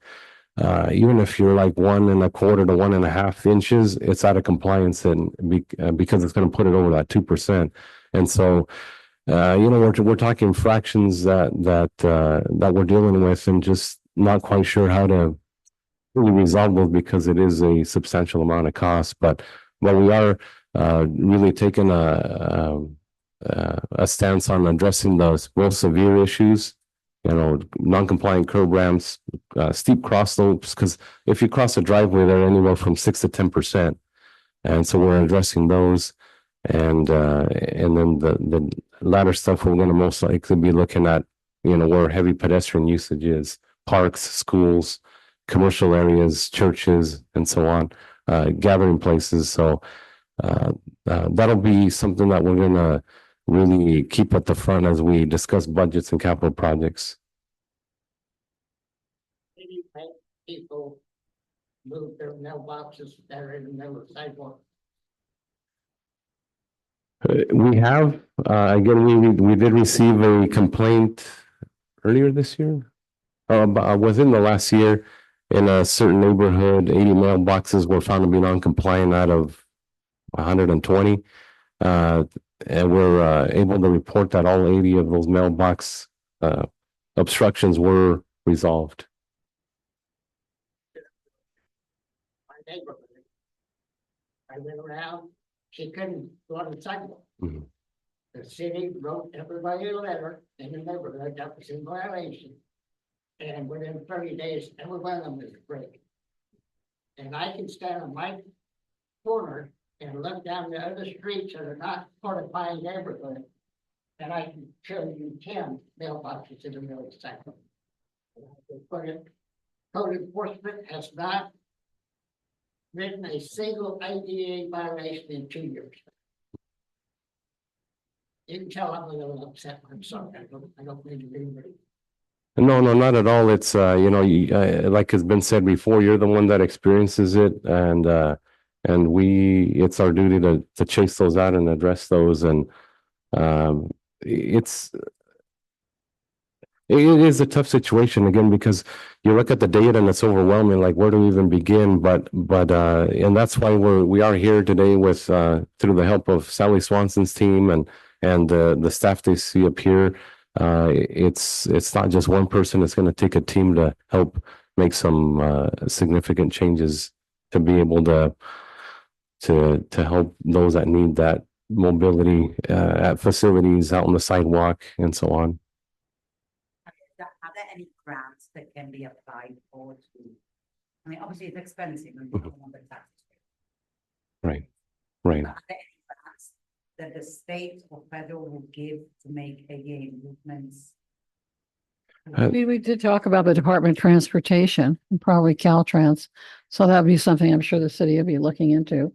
Even if you're like 1 1/4 to 1.5 inches, it's out of compliance, and because it's going to put it over that 2%. And so, we're talking fractions that we're dealing with, and just not quite sure how to really resolve those, because it is a substantial amount of cost. But we are really taking a stance on addressing those real severe issues, non-compliant curb ramps, steep cross slopes, because if you cross a driveway, they're anywhere from 6 to 10%. And so we're addressing those. And then the latter stuff, we're going to most likely be looking at, where heavy pedestrian usage is: parks, schools, commercial areas, churches, and so on, gathering places. So that'll be something that we're going to really keep at the front as we discuss budgets and capital projects. People move their mailboxes that are in the middle of the sidewalk. We have, again, we did receive a complaint earlier this year, within the last year, in a certain neighborhood. 80 mailboxes were found to be non-compliant out of 120. And we're able to report that all 80 of those mailbox obstructions were resolved. My neighborhood, I went around, she couldn't go on the sidewalk. Mhm. The city wrote everybody a letter in the neighborhood that was in violation. And within 30 days, every one of them was break. And I can stand on my corner and look down the other streets that are not part of my neighborhood, and I can show you 10 mailboxes in the middle of the sidewalk. Code enforcement has not written a single ADA violation in 2 years. You can tell I'm a little upset. I'm sorry. I don't mean to be rude. No, not at all. It's like has been said before, you're the one that experiences it, and it's our duty to chase those out and address those. And it is a tough situation, again, because you look at the data and it's overwhelming. Like, where do we even begin? But and that's why we are here today with through the help of Sally Swanson's team and the staff they see up here. It's not just one person. It's going to take a team to help make some significant changes to be able to help those that need that mobility at facilities, out on the sidewalk, and so on. Are there any grants that can be applied for to, I mean, obviously it's expensive and you don't want the tax. Right. But are there any grants that the state or federal will give to make ADA movements? We did talk about the Department of Transportation and probably Caltrans. So that'd be something I'm sure the city would be looking into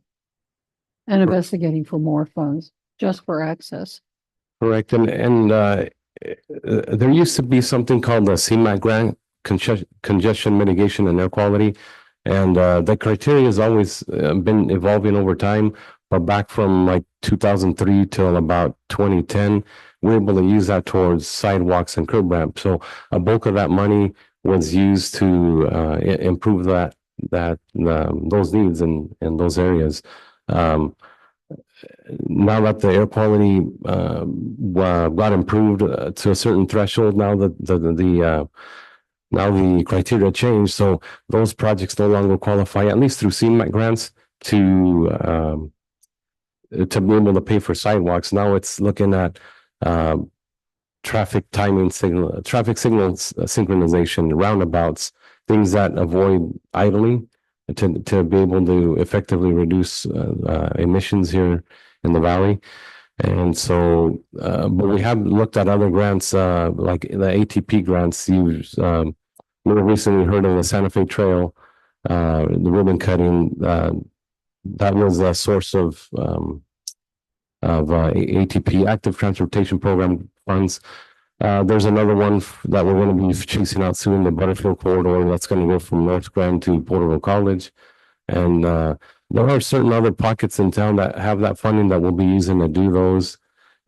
and investigating for more funds just for access. Correct. And there used to be something called the CMAQ grant, congestion mitigation and air quality. And the criteria has always been evolving over time. But back from like 2003 till about 2010, we were able to use that towards sidewalks and curb ramps. So a bulk of that money was used to improve those needs in those areas. Now that the air quality got improved to a certain threshold, now that now the criteria changed, so those projects no longer qualify, at least through CMAQ grants, to be able to pay for sidewalks. Now it's looking at traffic signals synchronization, roundabouts, things that avoid idling to be able to effectively reduce emissions here in the valley. And so, but we have looked at other grants, like the ATP grants. We recently heard of the Santa Fe Trail, the ribbon cutting. That was a source of ATP, Active Transportation Program funds. There's another one that we're going to be chasing out soon, the Butterfield Corridor. That's going to go from North Grand to Porterville College. And there are certain other pockets in town that have that funding that we'll be using to do those.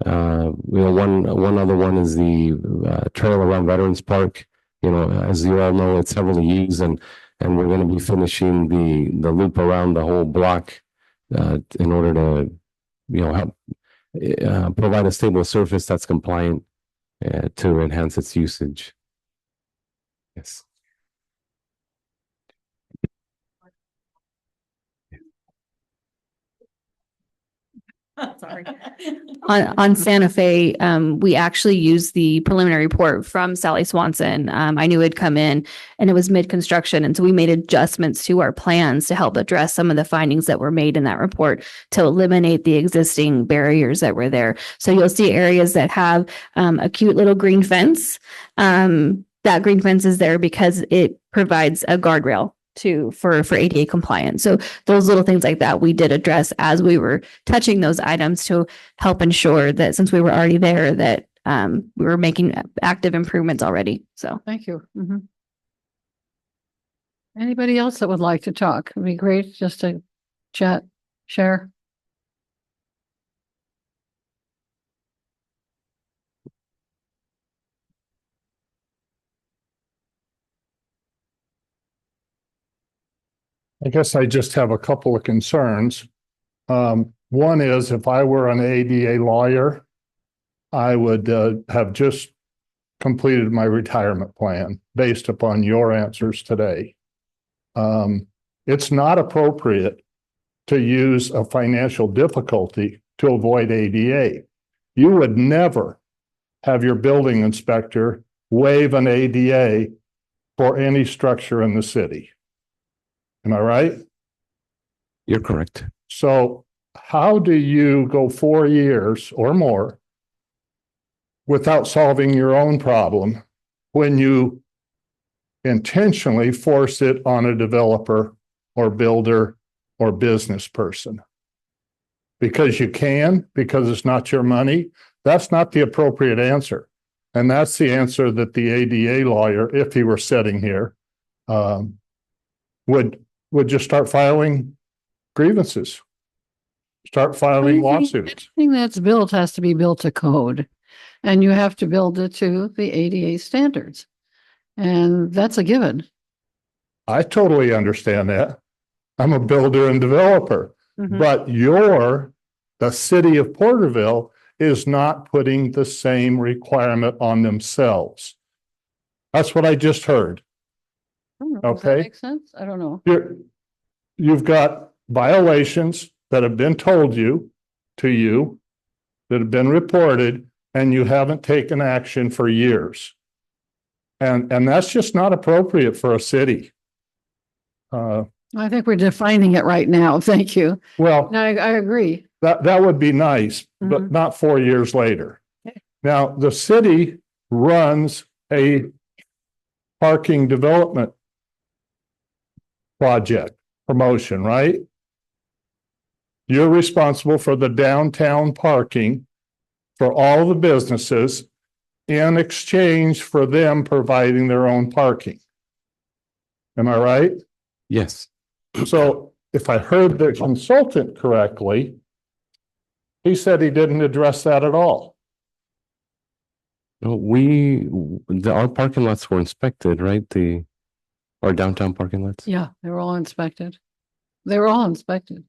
One other one is the trail around Veterans Park. As you all know, it's heavily used, and we're going to be finishing the loop around the whole block in order to help provide a stable surface that's compliant to enhance its usage. Yes. Sorry. On Santa Fe, we actually used the preliminary report from Sally Swanson. I knew it'd come in and it was mid-construction. And so we made adjustments to our plans to help address some of the findings that were made in that report to eliminate the existing barriers that were there. So you'll see areas that have a cute little green fence. That green fence is there because it provides a guardrail for ADA compliance. So those little things like that we did address as we were touching those items to help ensure that since we were already there, that we were making active improvements already. So Thank you. Anybody else that would like to talk? It'd be great just to chat, share. I guess I just have a couple of concerns. One is if I were an ADA lawyer, I would have just completed my retirement plan based upon your answers today. It's not appropriate to use a financial difficulty to avoid ADA. You would never have your building inspector waive an ADA for any structure in the city. Am I right? You're correct. So how do you go 4 years or more without solving your own problem when you intentionally force it on a developer or builder or business person? Because you can, because it's not your money? That's not the appropriate answer. And that's the answer that the ADA lawyer, if he were sitting here, would just start filing grievances, start filing lawsuits. Anything that's built has to be built to code, and you have to build it to the ADA standards. And that's a given. I totally understand that. I'm a builder and developer, but the city of Porterville is not putting the same requirement on themselves. That's what I just heard. Does that Okay. make sense? I don't know. You've got violations that have been told you that have been reported, and you haven't taken action for years. And that's just not appropriate for a city. I think we're defining it right now. Thank you. Well, No, I agree. that would be nice, but not 4 years later. Okay. Now, the city runs a parking development project promotion, right? You're responsible for the downtown parking for all the businesses in exchange for them providing their own parking. Am I right? Yes. So if I heard the consultant correctly, he said he didn't address that at all. No, our parking lots were inspected, right? Our downtown parking lots, Yeah, they were all inspected. They were all inspected.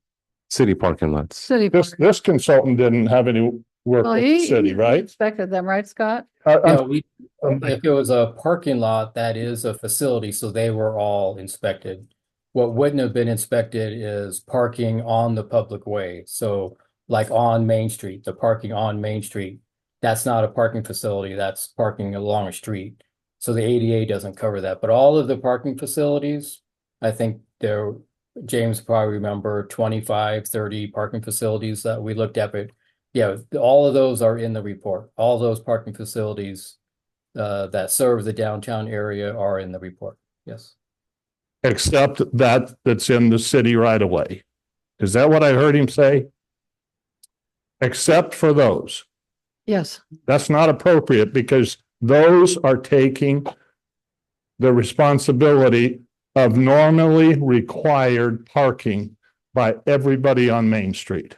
city parking lots. City. This consultant didn't have any work Well, with the he city, right? inspected them, right, Scott? Yeah, if it was a parking lot, that is a facility, so they were all inspected. What wouldn't have been inspected is parking on the public way. So like on Main Street, the parking on Main Street, that's not a parking facility, that's parking along a street. So the ADA doesn't cover that, but all of the parking facilities, I think there, James probably remember 25, 30 parking facilities that we looked at, but yeah, all of those are in the report. All those parking facilities that serve the downtown area are in the report. Yes. Except that's in the city right away. Is that what I heard him say? Except for those. Yes. That's not appropriate because those are taking the responsibility of normally required parking by everybody on Main Street.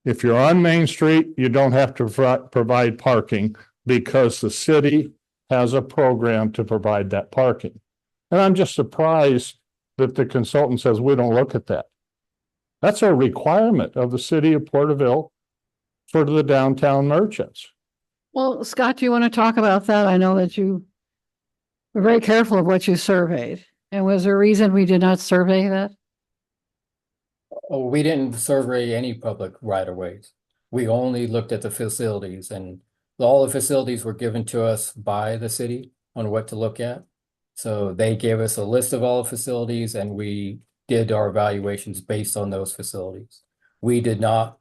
If you're on Main Street, you don't have to provide parking because the city has a program to provide that parking. And I'm just surprised that the consultant says we don't look at that. That's a requirement of the city of Porterville for the downtown merchants. Well, Scott, do you want to talk about that? I know that you were very careful of what you surveyed. And was there a reason we did not survey that? Oh, we didn't survey any public right of ways. We only looked at the facilities, and all the facilities were given to us by the city on what to look at. So they gave us a list of all the facilities and we did our evaluations based on those facilities. We did not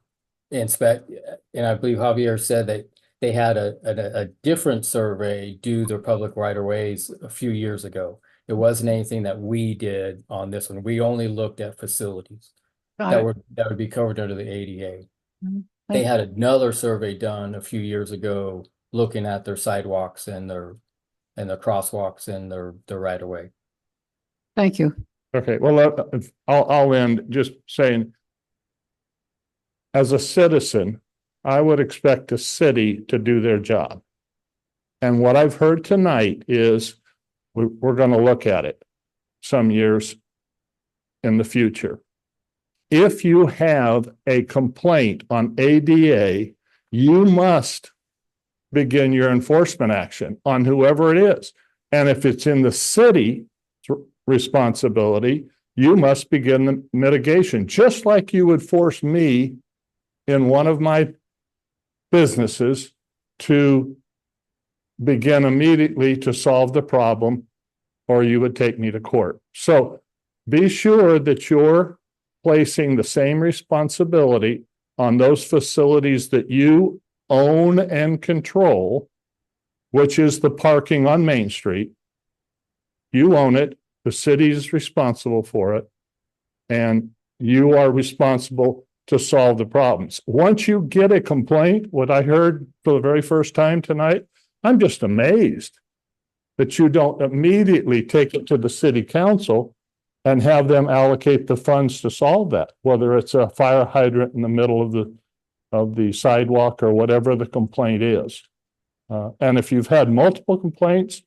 inspect, and I believe Javier said that they had a different survey do their public right of ways a few years ago. It wasn't anything that we did on this one. We only looked at facilities that would be covered under the ADA. They had another survey done a few years ago looking at their sidewalks and their crosswalks and their right of way. Thank you. Okay, well, I'll end just saying, as a citizen, I would expect the city to do their job. And what I've heard tonight is we're going to look at it some years in the future. If you have a complaint on ADA, you must begin your enforcement action on whoever it is. And if it's in the city's responsibility, you must begin the mitigation, just like you would force me in one of my businesses to begin immediately to solve the problem, or you would take me to court. So be sure that you're placing the same responsibility on those facilities that you own and control, which is the parking on Main Street. You own it, the city is responsible for it, and you are responsible to solve the problems. Once you get a complaint, what I heard for the very first time tonight, I'm just amazed that you don't immediately take it to the city council and have them allocate the funds to solve that, whether it's a fire hydrant in the middle of the sidewalk or whatever the complaint is. And if you've had multiple complaints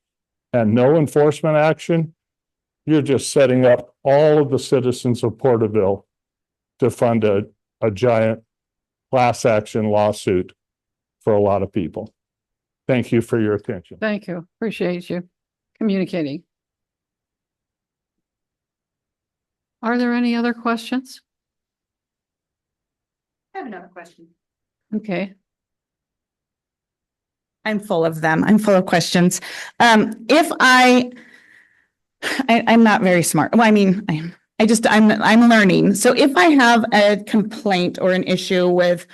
and no enforcement action, you're just setting up all of the citizens of Porterville to fund a giant class action lawsuit for a lot of people. Thank you for your attention. Thank you. Appreciate you communicating. Are there any other questions? I have another question. Okay. I'm full of them. I'm full of questions. If I'm not very smart. Well, I mean, I'm learning. So if I have a complaint or an issue with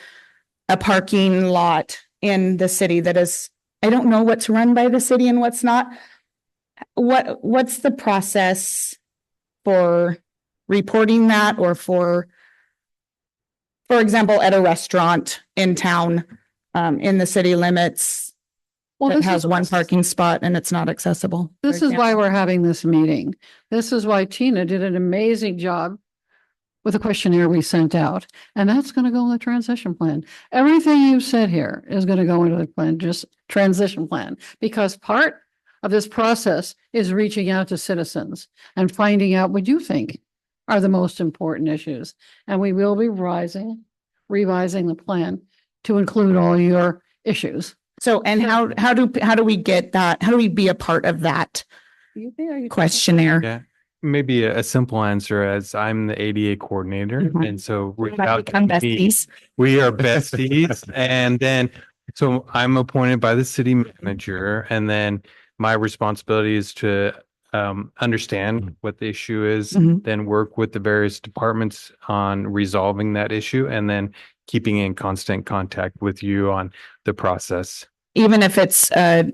a parking lot in the city that is, I don't know what's run by the city and what's not. What's the process for reporting that, or for example, at a restaurant in town, in the city limits, that has one parking spot and it's not accessible? This is why we're having this meeting. This is why Tina did an amazing job with the questionnaire we sent out. And that's going to go in the transition plan. Everything you said here is going to go into the plan, just transition plan, because part of this process is reaching out to citizens and finding out what you think are the most important issues. And we will be revising the plan to include all your issues. So, and how do we get that? How do we be a part of that questionnaire? Yeah, maybe a simple answer as I'm the ADA coordinator, Mhm. and so reach Might out to become me. besties. We are besties, and then so I'm appointed by the city manager, and then my responsibility is to understand what the issue is, Mhm. then work with the various departments on resolving that issue, and then keeping in constant contact with you on the process. Even if it's a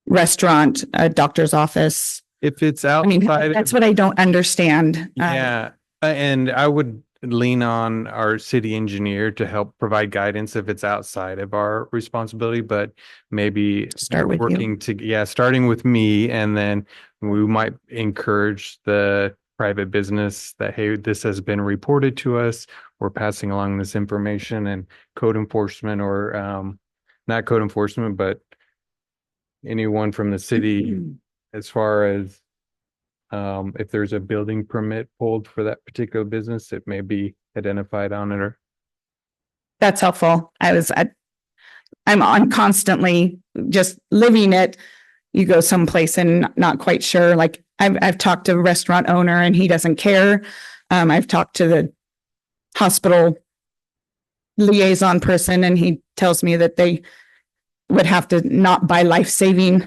restaurant, a doctor's office. If it's I mean, outside, that's what I don't understand. yeah, and I would lean on our city engineer to help provide guidance if it's outside of our responsibility, but maybe Start with you. working to, yeah, starting with me, and then we might encourage the private business that, hey, this has been reported to us. We're passing along this information, and code enforcement or not code enforcement, but anyone from the city as far as if there's a building permit pulled for that particular business, it may be identified on it or. That's helpful. I'm on constantly just living it. You go someplace and not quite sure. Like I've talked to a restaurant owner and he doesn't care. I've talked to the hospital liaison person and he tells me that they would have to not buy life-saving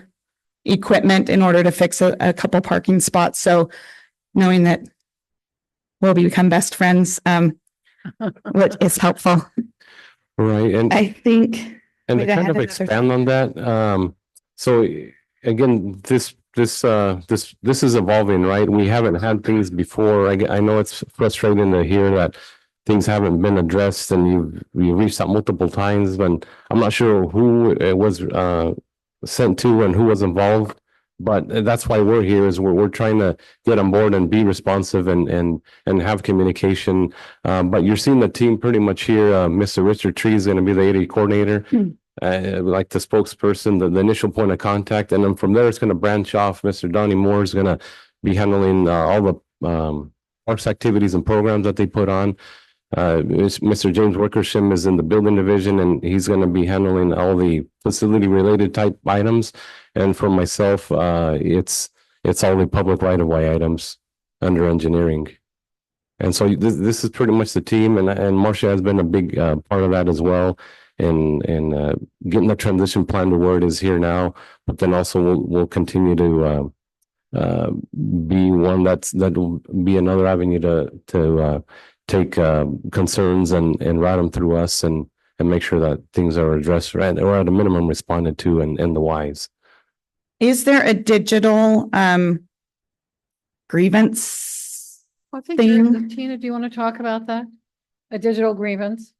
equipment in order to fix a couple parking spots. So knowing that we'll become best friends, what is helpful. Right, and I think. and to wait, I kind had of another- expand on that, so again, this is evolving, right? We haven't had things before. I know it's frustrating to hear that things haven't been addressed and you've reached out multiple times, and I'm not sure who it was sent to and who was involved. But that's why we're here is we're trying to get on board and be responsive and have communication. But you're seeing the team pretty much here. Mr. Richard Tree is going to be the ADA coordinator, like the spokesperson, the initial point of contact. And then from there, it's going to branch off. Mr. Donnie Moore is going to be handling all the parks activities and programs that they put on. Mr. James Wickersham is in the building division and he's going to be handling all the facility related type items. And for myself, it's all the public right of way items under engineering. And so this is pretty much the team, and Marcia has been a big part of that as well. And getting the transition plan to where it is here now, but then also we'll continue to be one that will be another avenue to take concerns and route them through us and make sure that things are addressed right or at a minimum responded to and the whys. Is there a digital grievance, I think Tina, do you want to talk about that? A digital grievance?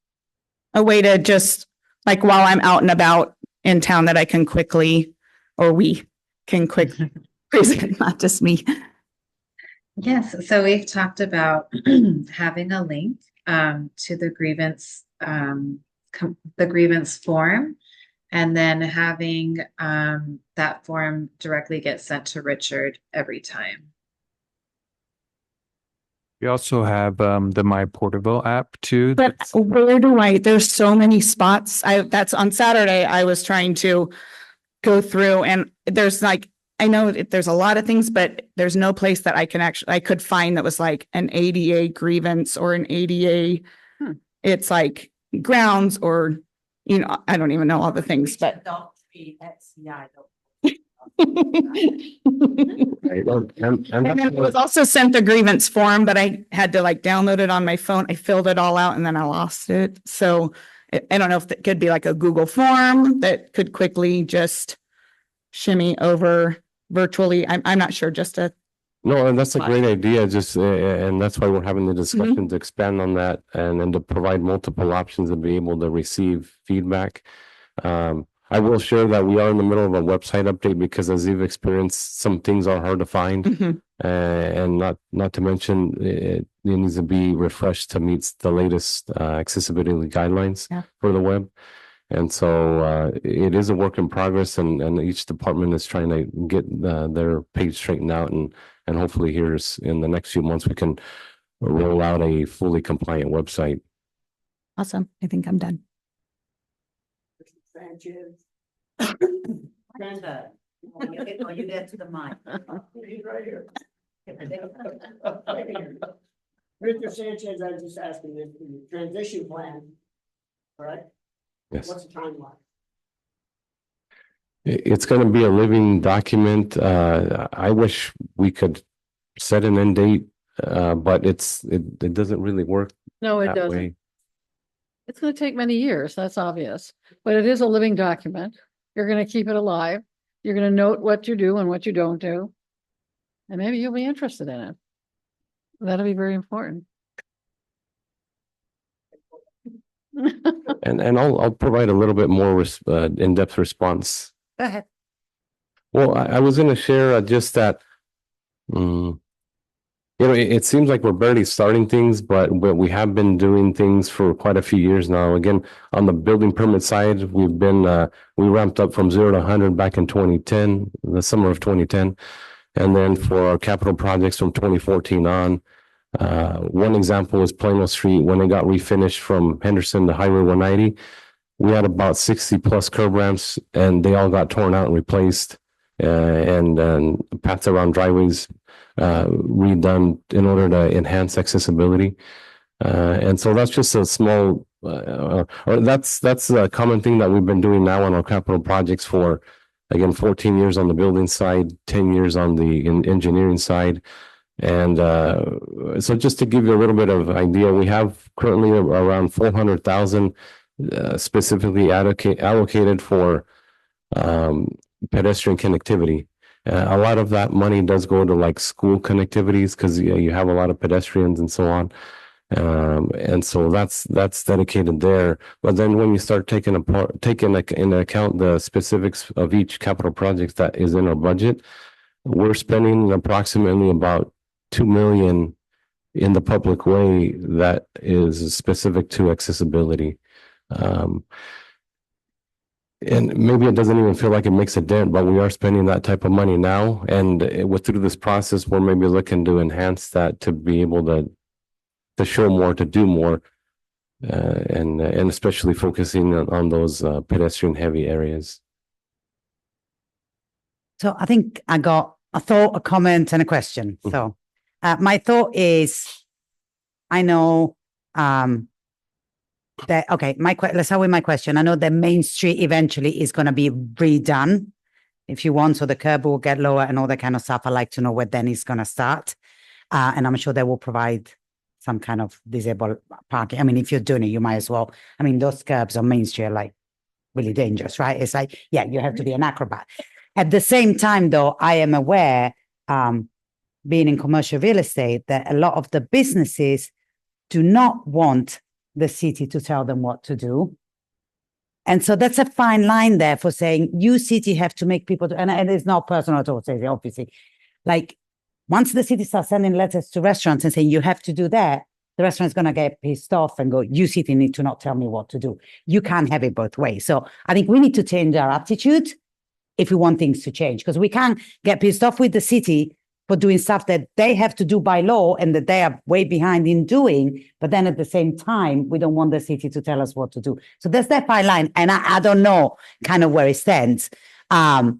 a way to just like while I'm out and about in town that I can quickly, or we can quickly, not just me. Yes, so we've talked about having a link to the grievance form, and then having that form directly get sent to Richard every time. We also have the My Porterville app too. But where there's so many spots. That's on Saturday, I was trying to go through and there's like, I know there's a lot of things, but there's no place that I could find that was like an ADA grievance or an ADA. It's like grounds or, I don't even know all the things, but. And then it was also sent a grievance form, but I had to like download it on my phone. I filled it all out and then I lost it. So I don't know if it could be like a Google form that could quickly just shimmy over virtually. I'm not sure, No, and that's a great idea. Just and that's why we're having the discussion to expand on that and to provide multiple options and be able to receive feedback. I will share that we are in the middle of a website update because as you've experienced, some things are hard to find, and not to mention it needs to be refreshed to meet the latest accessibility guidelines for the web. And so it is a work in progress, and each department is trying to get their page straightened out, and hopefully here's in the next few months we can roll out a fully compliant website. Awesome. I think I'm done. Sanchez. Brenda, are you there to the mic? He's right here. Mr. Sanchez, I was just asking this, the transition plan, all right? Yes. What's the timeline? It's going to be a living document. I wish we could set an end date, but it doesn't really work No, it that doesn't. way. It's going to take many years, that's obvious, but it is a living document. You're going to keep it alive. You're going to note what you do and what you don't do. And maybe you'll be interested in it. That'll be very important. And I'll provide a little bit more in-depth response. Go ahead. Well, I was going to share just that. It seems like we're barely starting things, but we have been doing things for quite a few years now. Again, on the building permit side, we ramped up from 0 to 100 back in 2010, the summer of 2010. And then for our capital projects from 2014 on, one example is Plano Street. When it got refinished from Henderson to Highway 190, we had about 60 plus curb ramps and they all got torn out and replaced. And paths around driveways redone in order to enhance accessibility. And so that's just a small, or that's a common thing that we've been doing now on our capital projects for, again, 14 years on the building side, 10 years on the engineering side. And so just to give you a little bit of idea, we have currently around 400,000 specifically allocated for pedestrian connectivity. A lot of that money does go to like school connectivities because you have a lot of pedestrians and so on. And so that's dedicated there. But then when you start taking into account the specifics of each capital project that is in our budget, we're spending approximately about 2 million in the public way that is specific to accessibility. And maybe it doesn't even feel like it makes a dent, but we are spending that type of money now. And through this process, we're maybe looking to enhance that to be able to show more, to do more, and especially focusing on those pedestrian heavy areas. So I think I got a thought, a comment, and a question. So my thought is, I know that, okay, let's start with my question. I know that Main Street eventually is going to be redone, if you want, so the curb will get lower and all that kind of stuff. I'd like to know where then it's going to start. And I'm sure they will provide some kind of disabled parking. I mean, if you're doing it, you might as well. I mean, those curbs on Main Street are like really dangerous, right? It's like, yeah, you have to be an acrobat. At the same time, though, I am aware, being in commercial real estate, that a lot of the businesses do not want the city to tell them what to do. And so that's a fine line there for saying, you city have to make people do, and it's not personal at all, obviously. Like, once the city starts sending letters to restaurants and saying, you have to do that, the restaurant's going to get pissed off and go, you city need to not tell me what to do. You can't have it both ways. So I think we need to change our attitude if we want things to change, because we can't get pissed off with the city for doing stuff that they have to do by law and that they are way behind in doing. But then at the same time, we don't want the city to tell us what to do. So there's that fine line. And I don't know kind of where it stands. So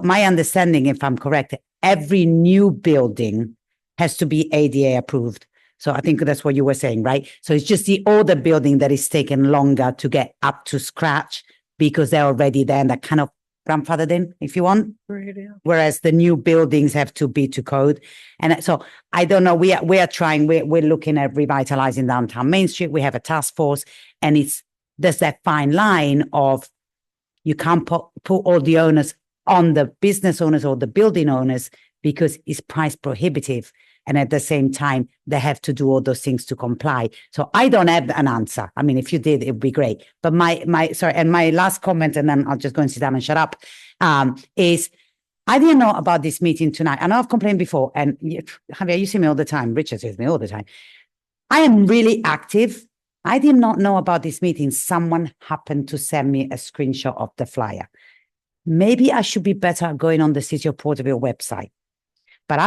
my understanding, if I'm correct, every new building has to be ADA approved. So I think that's what you were saying, right? So it's just the older building that is taking longer to get up to scratch because they're already there and they're kind of grandfathered in, if you want. Whereas the new buildings have to be to code. And so I don't know, we are trying, we're looking at revitalizing downtown Main Street. We have a task force, and there's that fine line of, you can't put all the owners on the business owners or the building owners because it's price prohibitive. And at the same time, they have to do all those things to comply. So I don't have an answer. I mean, if you did, it would be great. But my last comment, and then I'll just go and sit down and shut up, is I didn't know about this meeting tonight. I know I've complained before, and Javier, you see me all the time. Richard sees me all the time. I am really active. I did not know about this meeting. Someone happened to send me a screenshot of the flyer. Maybe I should be better at going on the City of Porterville website. But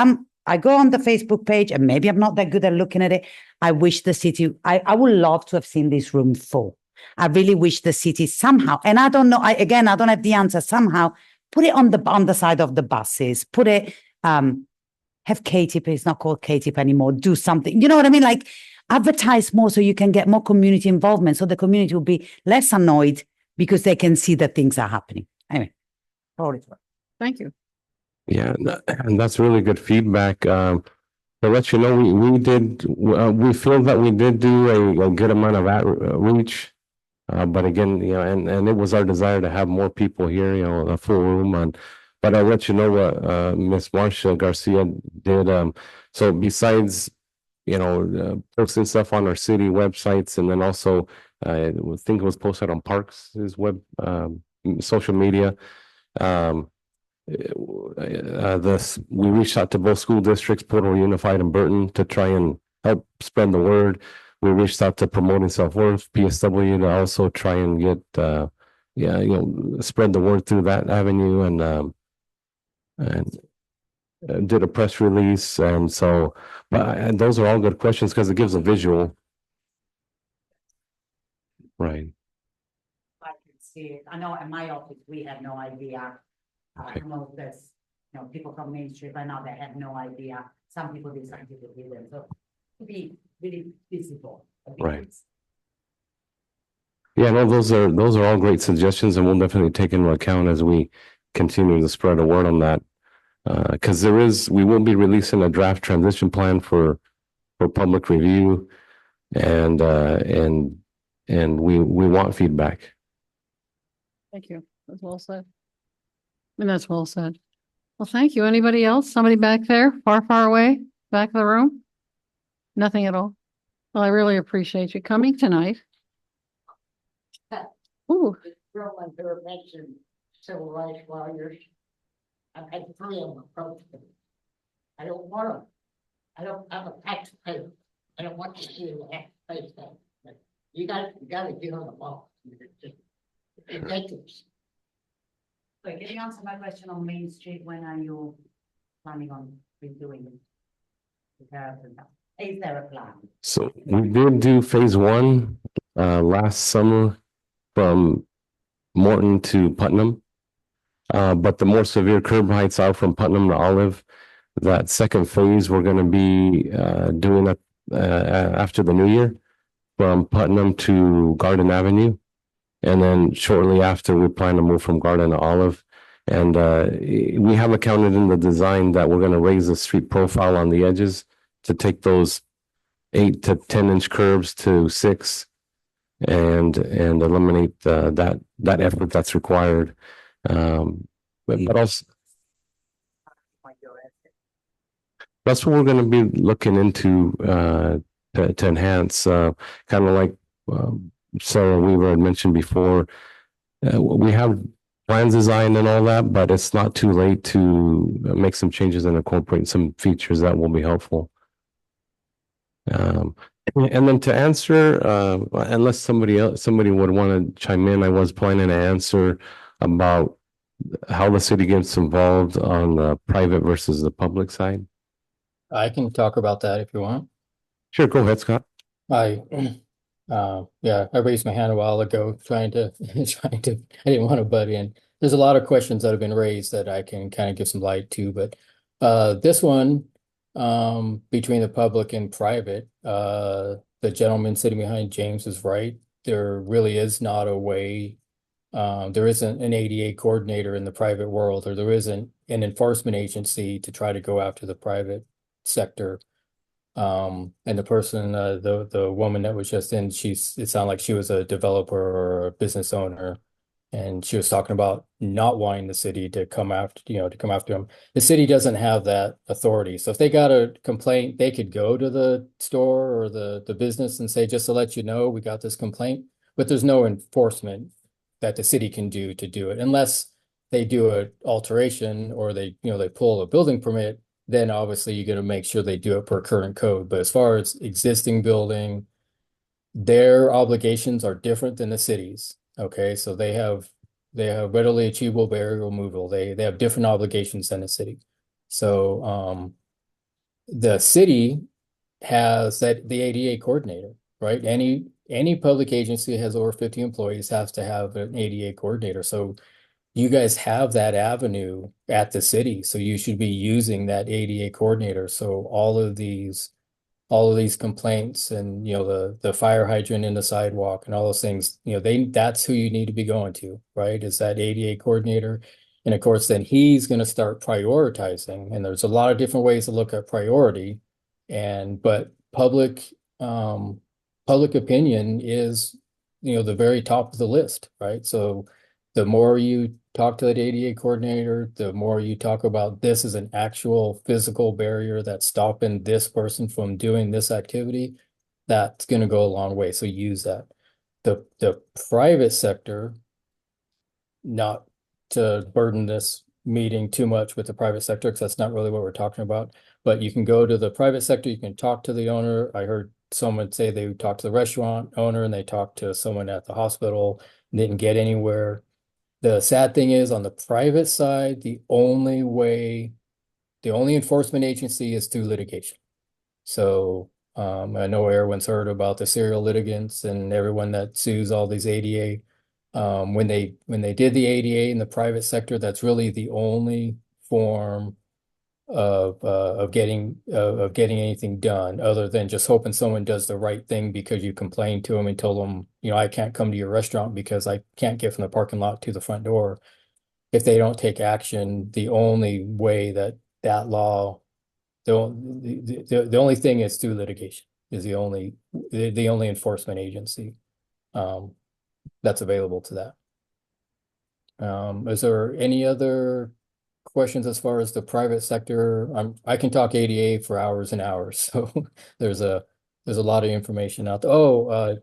I go on the Facebook page, and maybe I'm not that good at looking at it. I wish the city, I would love to have seen this room full. I really wish the city somehow, and I don't know, I don't have the answer, somehow put it on the side of the buses, put it, have K-tip, it's not called K-tip anymore, do something, you know what I mean? Like advertise more so you can get more community involvement, so the community will be less annoyed because they can see that things are happening. Anyway, Thank you. Yeah, and that's really good feedback. To let you know, we feel that we did do a good amount of outreach. But again, you know, and it was our desire to have more people here, you know, a full room on. But I'll let you know what Miss Marcia Garcia did. So besides, you know, posting stuff on our city websites, and then also I think it was posted on Parks' web social media. We reached out to both school districts, Porterville Unified and Burton, to try and help spread the word. We reached out to Promoting Self-Worth, PSW, to also try and get spread the word through that avenue, and did a press release. And so, but those are all good questions because it gives a visual. Right. I can see it. I know in my office, we had no idea. I don't know if there's, you know, people from Main Street right now that have no idea. Some people decided to do them, so to be really visible. Right. Yeah, no, those are all great suggestions, and we'll definitely take into account as we continue to spread a word on that. Because we will be releasing a draft transition plan for public review, and we want feedback. Thank you. That's well said. And that's well said. Well, thank you. Anybody else? Somebody back there, far away, back of the room? Nothing at all. Well, I really appreciate you coming tonight. Ooh. Roland here mentioned civil rights lawyers. I've had 3 of them approach me. I don't want them. I don't have a taxpayer. I don't want to see the taxpayer thing. You gotta get on the ball. It's ridiculous. Wait, can you answer my question on Main Street? When are you planning on redoing it? Is there a plan? So we did do phase 1 last summer from Morton to Putnam. But the more severe curb heights are from Putnam to Olive. That second phase we're going to be doing it after the new year from Putnam to Garden Avenue. And then shortly after, we plan to move from Garden to Olive. And we have accounted in the design that we're going to raise the street profile on the edges to take those 8 to 10 inch curves to 6, and eliminate that effort that's required. But also, that's what we're going to be looking into to enhance, kind of like Sarah Weaver had mentioned before. We have plans designed and all that, but it's not too late to make some changes and incorporate some features that will be helpful. And then to answer, unless somebody would want to chime in, I was planning to answer about how the city gets involved on the private versus the public side. I can talk about that if you want. Sure, go ahead, Scott. I raised my hand a while ago trying to, I didn't want to butt in. There's a lot of questions that have been raised that I can kind of give some light to, but this one, between the public and private, the gentleman sitting behind James is right. There really is not a way, there isn't an ADA coordinator in the private world, or there isn't an enforcement agency to try to go after the private sector. And the person, the woman that was just in, it sounded like she was a developer or a business owner, and she was talking about not wanting the city to come after them. The city doesn't have that authority. So if they got a complaint, they could go to the store or the business and say, just to let you know, we got this complaint, but there's no enforcement that the city can do to do it unless they do an alteration or they pull a building permit. Then obviously you're going to make sure they do it per current code. But as far as existing building, their obligations are different than the city's. Okay, so they have readily achievable barrier removal. They have different obligations than the city. So the city has the ADA coordinator, right? Any public agency that has over 50 employees has to have an ADA coordinator. So you guys have that avenue at the city, so you should be using that ADA coordinator. So all of these complaints and, you know, the fire hydrant in the sidewalk and all those things, you know, that's who you need to be going to, right? Is that ADA coordinator. And of course, then he's going to start prioritizing. And there's a lot of different ways to look at priority. But public opinion is, you know, the very top of the list, right? So the more you talk to that ADA coordinator, the more you talk about this is an actual physical barrier that's stopping this person from doing this activity, that's going to go a long way. So use that. The private sector, not to burden this meeting too much with the private sector, because that's not really what we're talking about. But you can go to the private sector, you can talk to the owner. I heard someone say they would talk to the restaurant owner and they talked to someone at the hospital, didn't get anywhere. The sad thing is on the private side, the only enforcement agency is through litigation. So I know everyone's heard about the serial litigants and everyone that sues all these ADA. When they did the ADA in the private sector, that's really the only form of getting anything done, other than just hoping someone does the right thing because you complained to them and told them, you know, I can't come to your restaurant because I can't get from the parking lot to the front door. If they don't take action, the only way that law, the only thing is through litigation is the only enforcement agency that's available to that. Is there any other questions as far as the private sector? I can talk ADA for hours and hours, so there's a lot of information out there.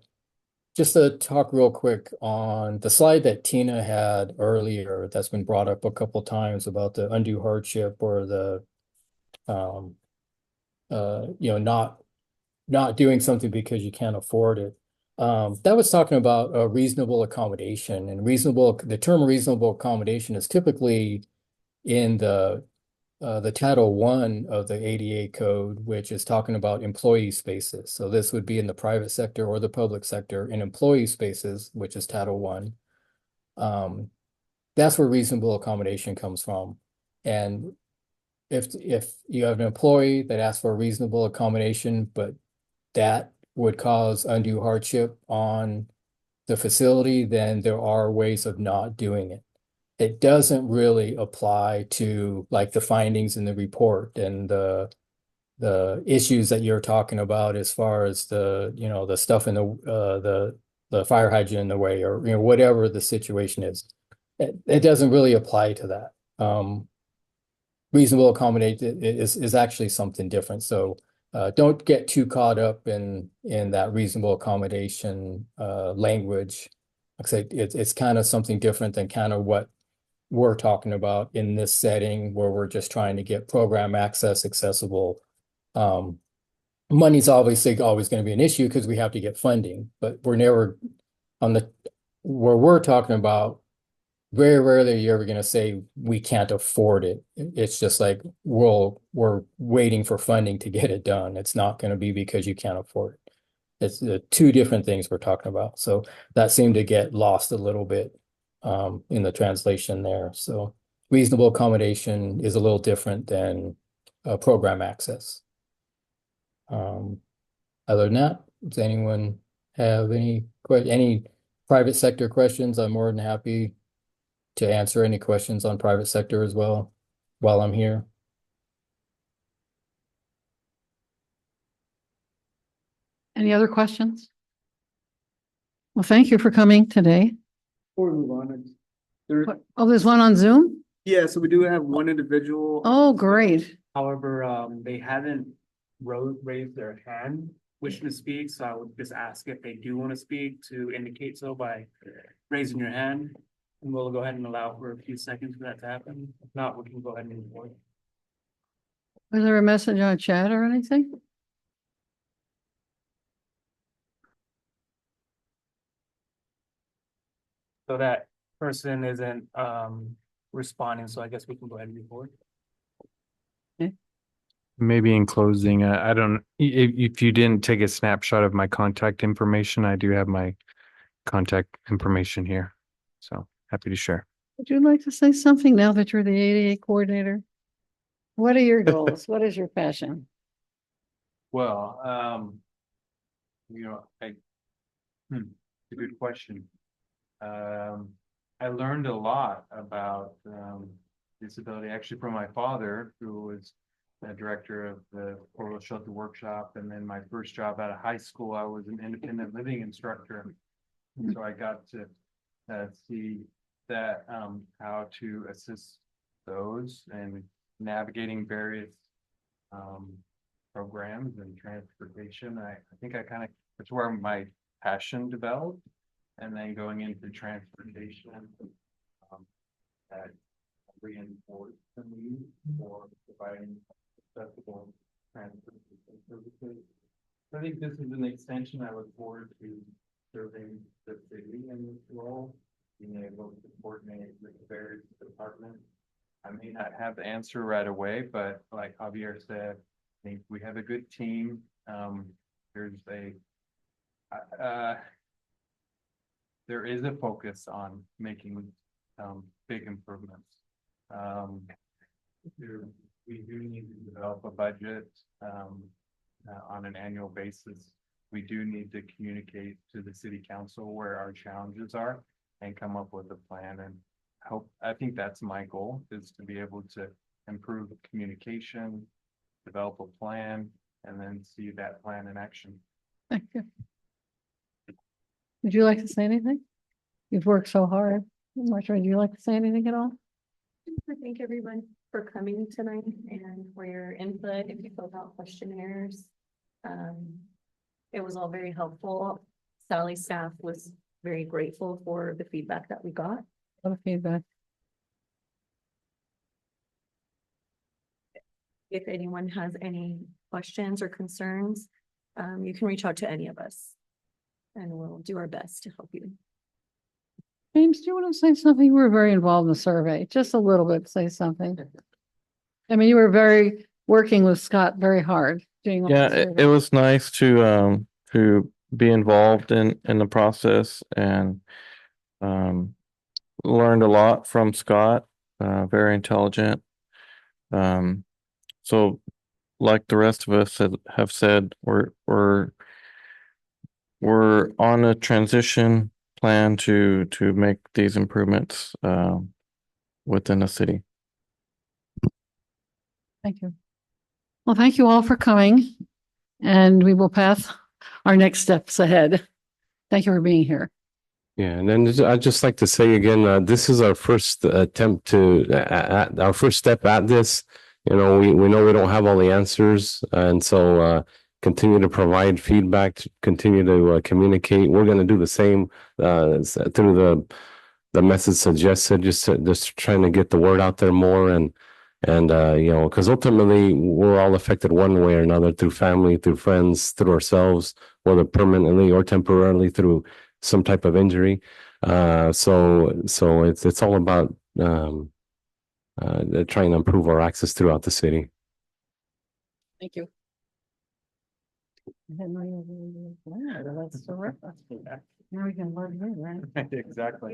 Just to talk real quick on the slide that Tina had earlier, that's been brought up a couple times about the undue hardship or the you know, not doing something because you can't afford it. That was talking about a reasonable accommodation, and the term reasonable accommodation is typically in the Title I of the ADA code, which is talking about employee spaces. So this would be in the private sector or the public sector in employee spaces, which is Title I. That's where reasonable accommodation comes from. And if you have an employee that asks for a reasonable accommodation, but that would cause undue hardship on the facility, then there are ways of not doing it. It doesn't really apply to like the findings in the report and the issues that you're talking about as far as the, you know, the stuff in the fire hydrant in the way, or, you know, whatever the situation is. It doesn't really apply to that. Reasonable accommodate is actually something different. So don't get too caught up in that reasonable accommodation language. Like I say, it's kind of something different than kind of what we're talking about in this setting where we're just trying to get program access accessible. Money's obviously always going to be an issue because we have to get funding, but we're never where we're talking about, very rarely you're ever going to say we can't afford it. It's just like we're waiting for funding to get it done. It's not going to be because you can't afford it. It's the two different things we're talking about. So that seemed to get lost a little bit in the translation there. So reasonable accommodation is a little different than program access. Other than that, does anyone have any private sector questions? I'm more than happy to answer any questions on private sector as well while I'm here. Any other questions? Well, thank you for coming today. Before we move on, there, Oh, there's one on Zoom? yeah, so we do have one individual. Oh, great. However, they haven't raised their hand wishing to speak, so I would just ask if they do want to speak to indicate so by raising your hand. And we'll go ahead and allow for a few seconds for that to happen. If not, we can go ahead and move forward. Was there a message on chat or anything? So that person isn't responding, so I guess we can go ahead and move forward. Okay. Maybe in closing, I don't, if you didn't take a snapshot of my contact information, I do have my contact information here. So happy to share. Would you like to say something now that you're the ADA coordinator? What are your goals? What is your passion? Well, it's a good question. I learned a lot about disability actually from my father, who was the director of the Porterville Shelter Workshop. And then my first job out of high school, I was an independent living instructor. And so I got to see that how to assist those and navigating various programs and transportation. I think that's where my passion developed. And then going into transportation, that reinforced the need for providing accessible transportation services. I think this is an extension. I look forward to serving the city in this role, being able to coordinate with various departments. I may not have the answer right away, but like Javier said, I think we have a good team. There is a focus on making big improvements. We do need to develop a budget on an annual basis. We do need to communicate to the city council where our challenges are and come up with a plan. And I think that's my goal, is to be able to improve communication, develop a plan, and then see that plan in action. Thank you. Would you like to say anything? You've worked so hard. Marcia, would you like to say anything at all? I thank everyone for coming tonight and for your input. If you filled out questionnaires, it was all very helpful. Sally's staff was very grateful for the feedback that we got. A lot of feedback. If anyone has any questions or concerns, you can reach out to any of us and we'll do our best to help you. James, do you want to say something? You were very involved in the survey, just a little bit, say something. I mean, you were working with Scott very hard. Doing all the Yeah, survey. it was nice to be involved in the process and learned a lot from Scott. Very intelligent. So like the rest of us have said, we're on a transition plan to make these improvements within the city. Thank you. Well, thank you all for coming, and we will pass our next steps ahead. Thank you for being here. Yeah, and then I'd just like to say again, this is our first attempt our first step at this. You know, we know we don't have all the answers, and so continue to provide feedback, continue to communicate. We're going to do the same through the message suggested, just trying to get the word out there more, and you know, because ultimately we're all affected one way or another, through family, through friends, through ourselves, whether permanently or temporarily through some type of injury. So it's all about trying to improve our access throughout the city. Thank you. Wow, that's terrific. Now we can learn, right? Exactly.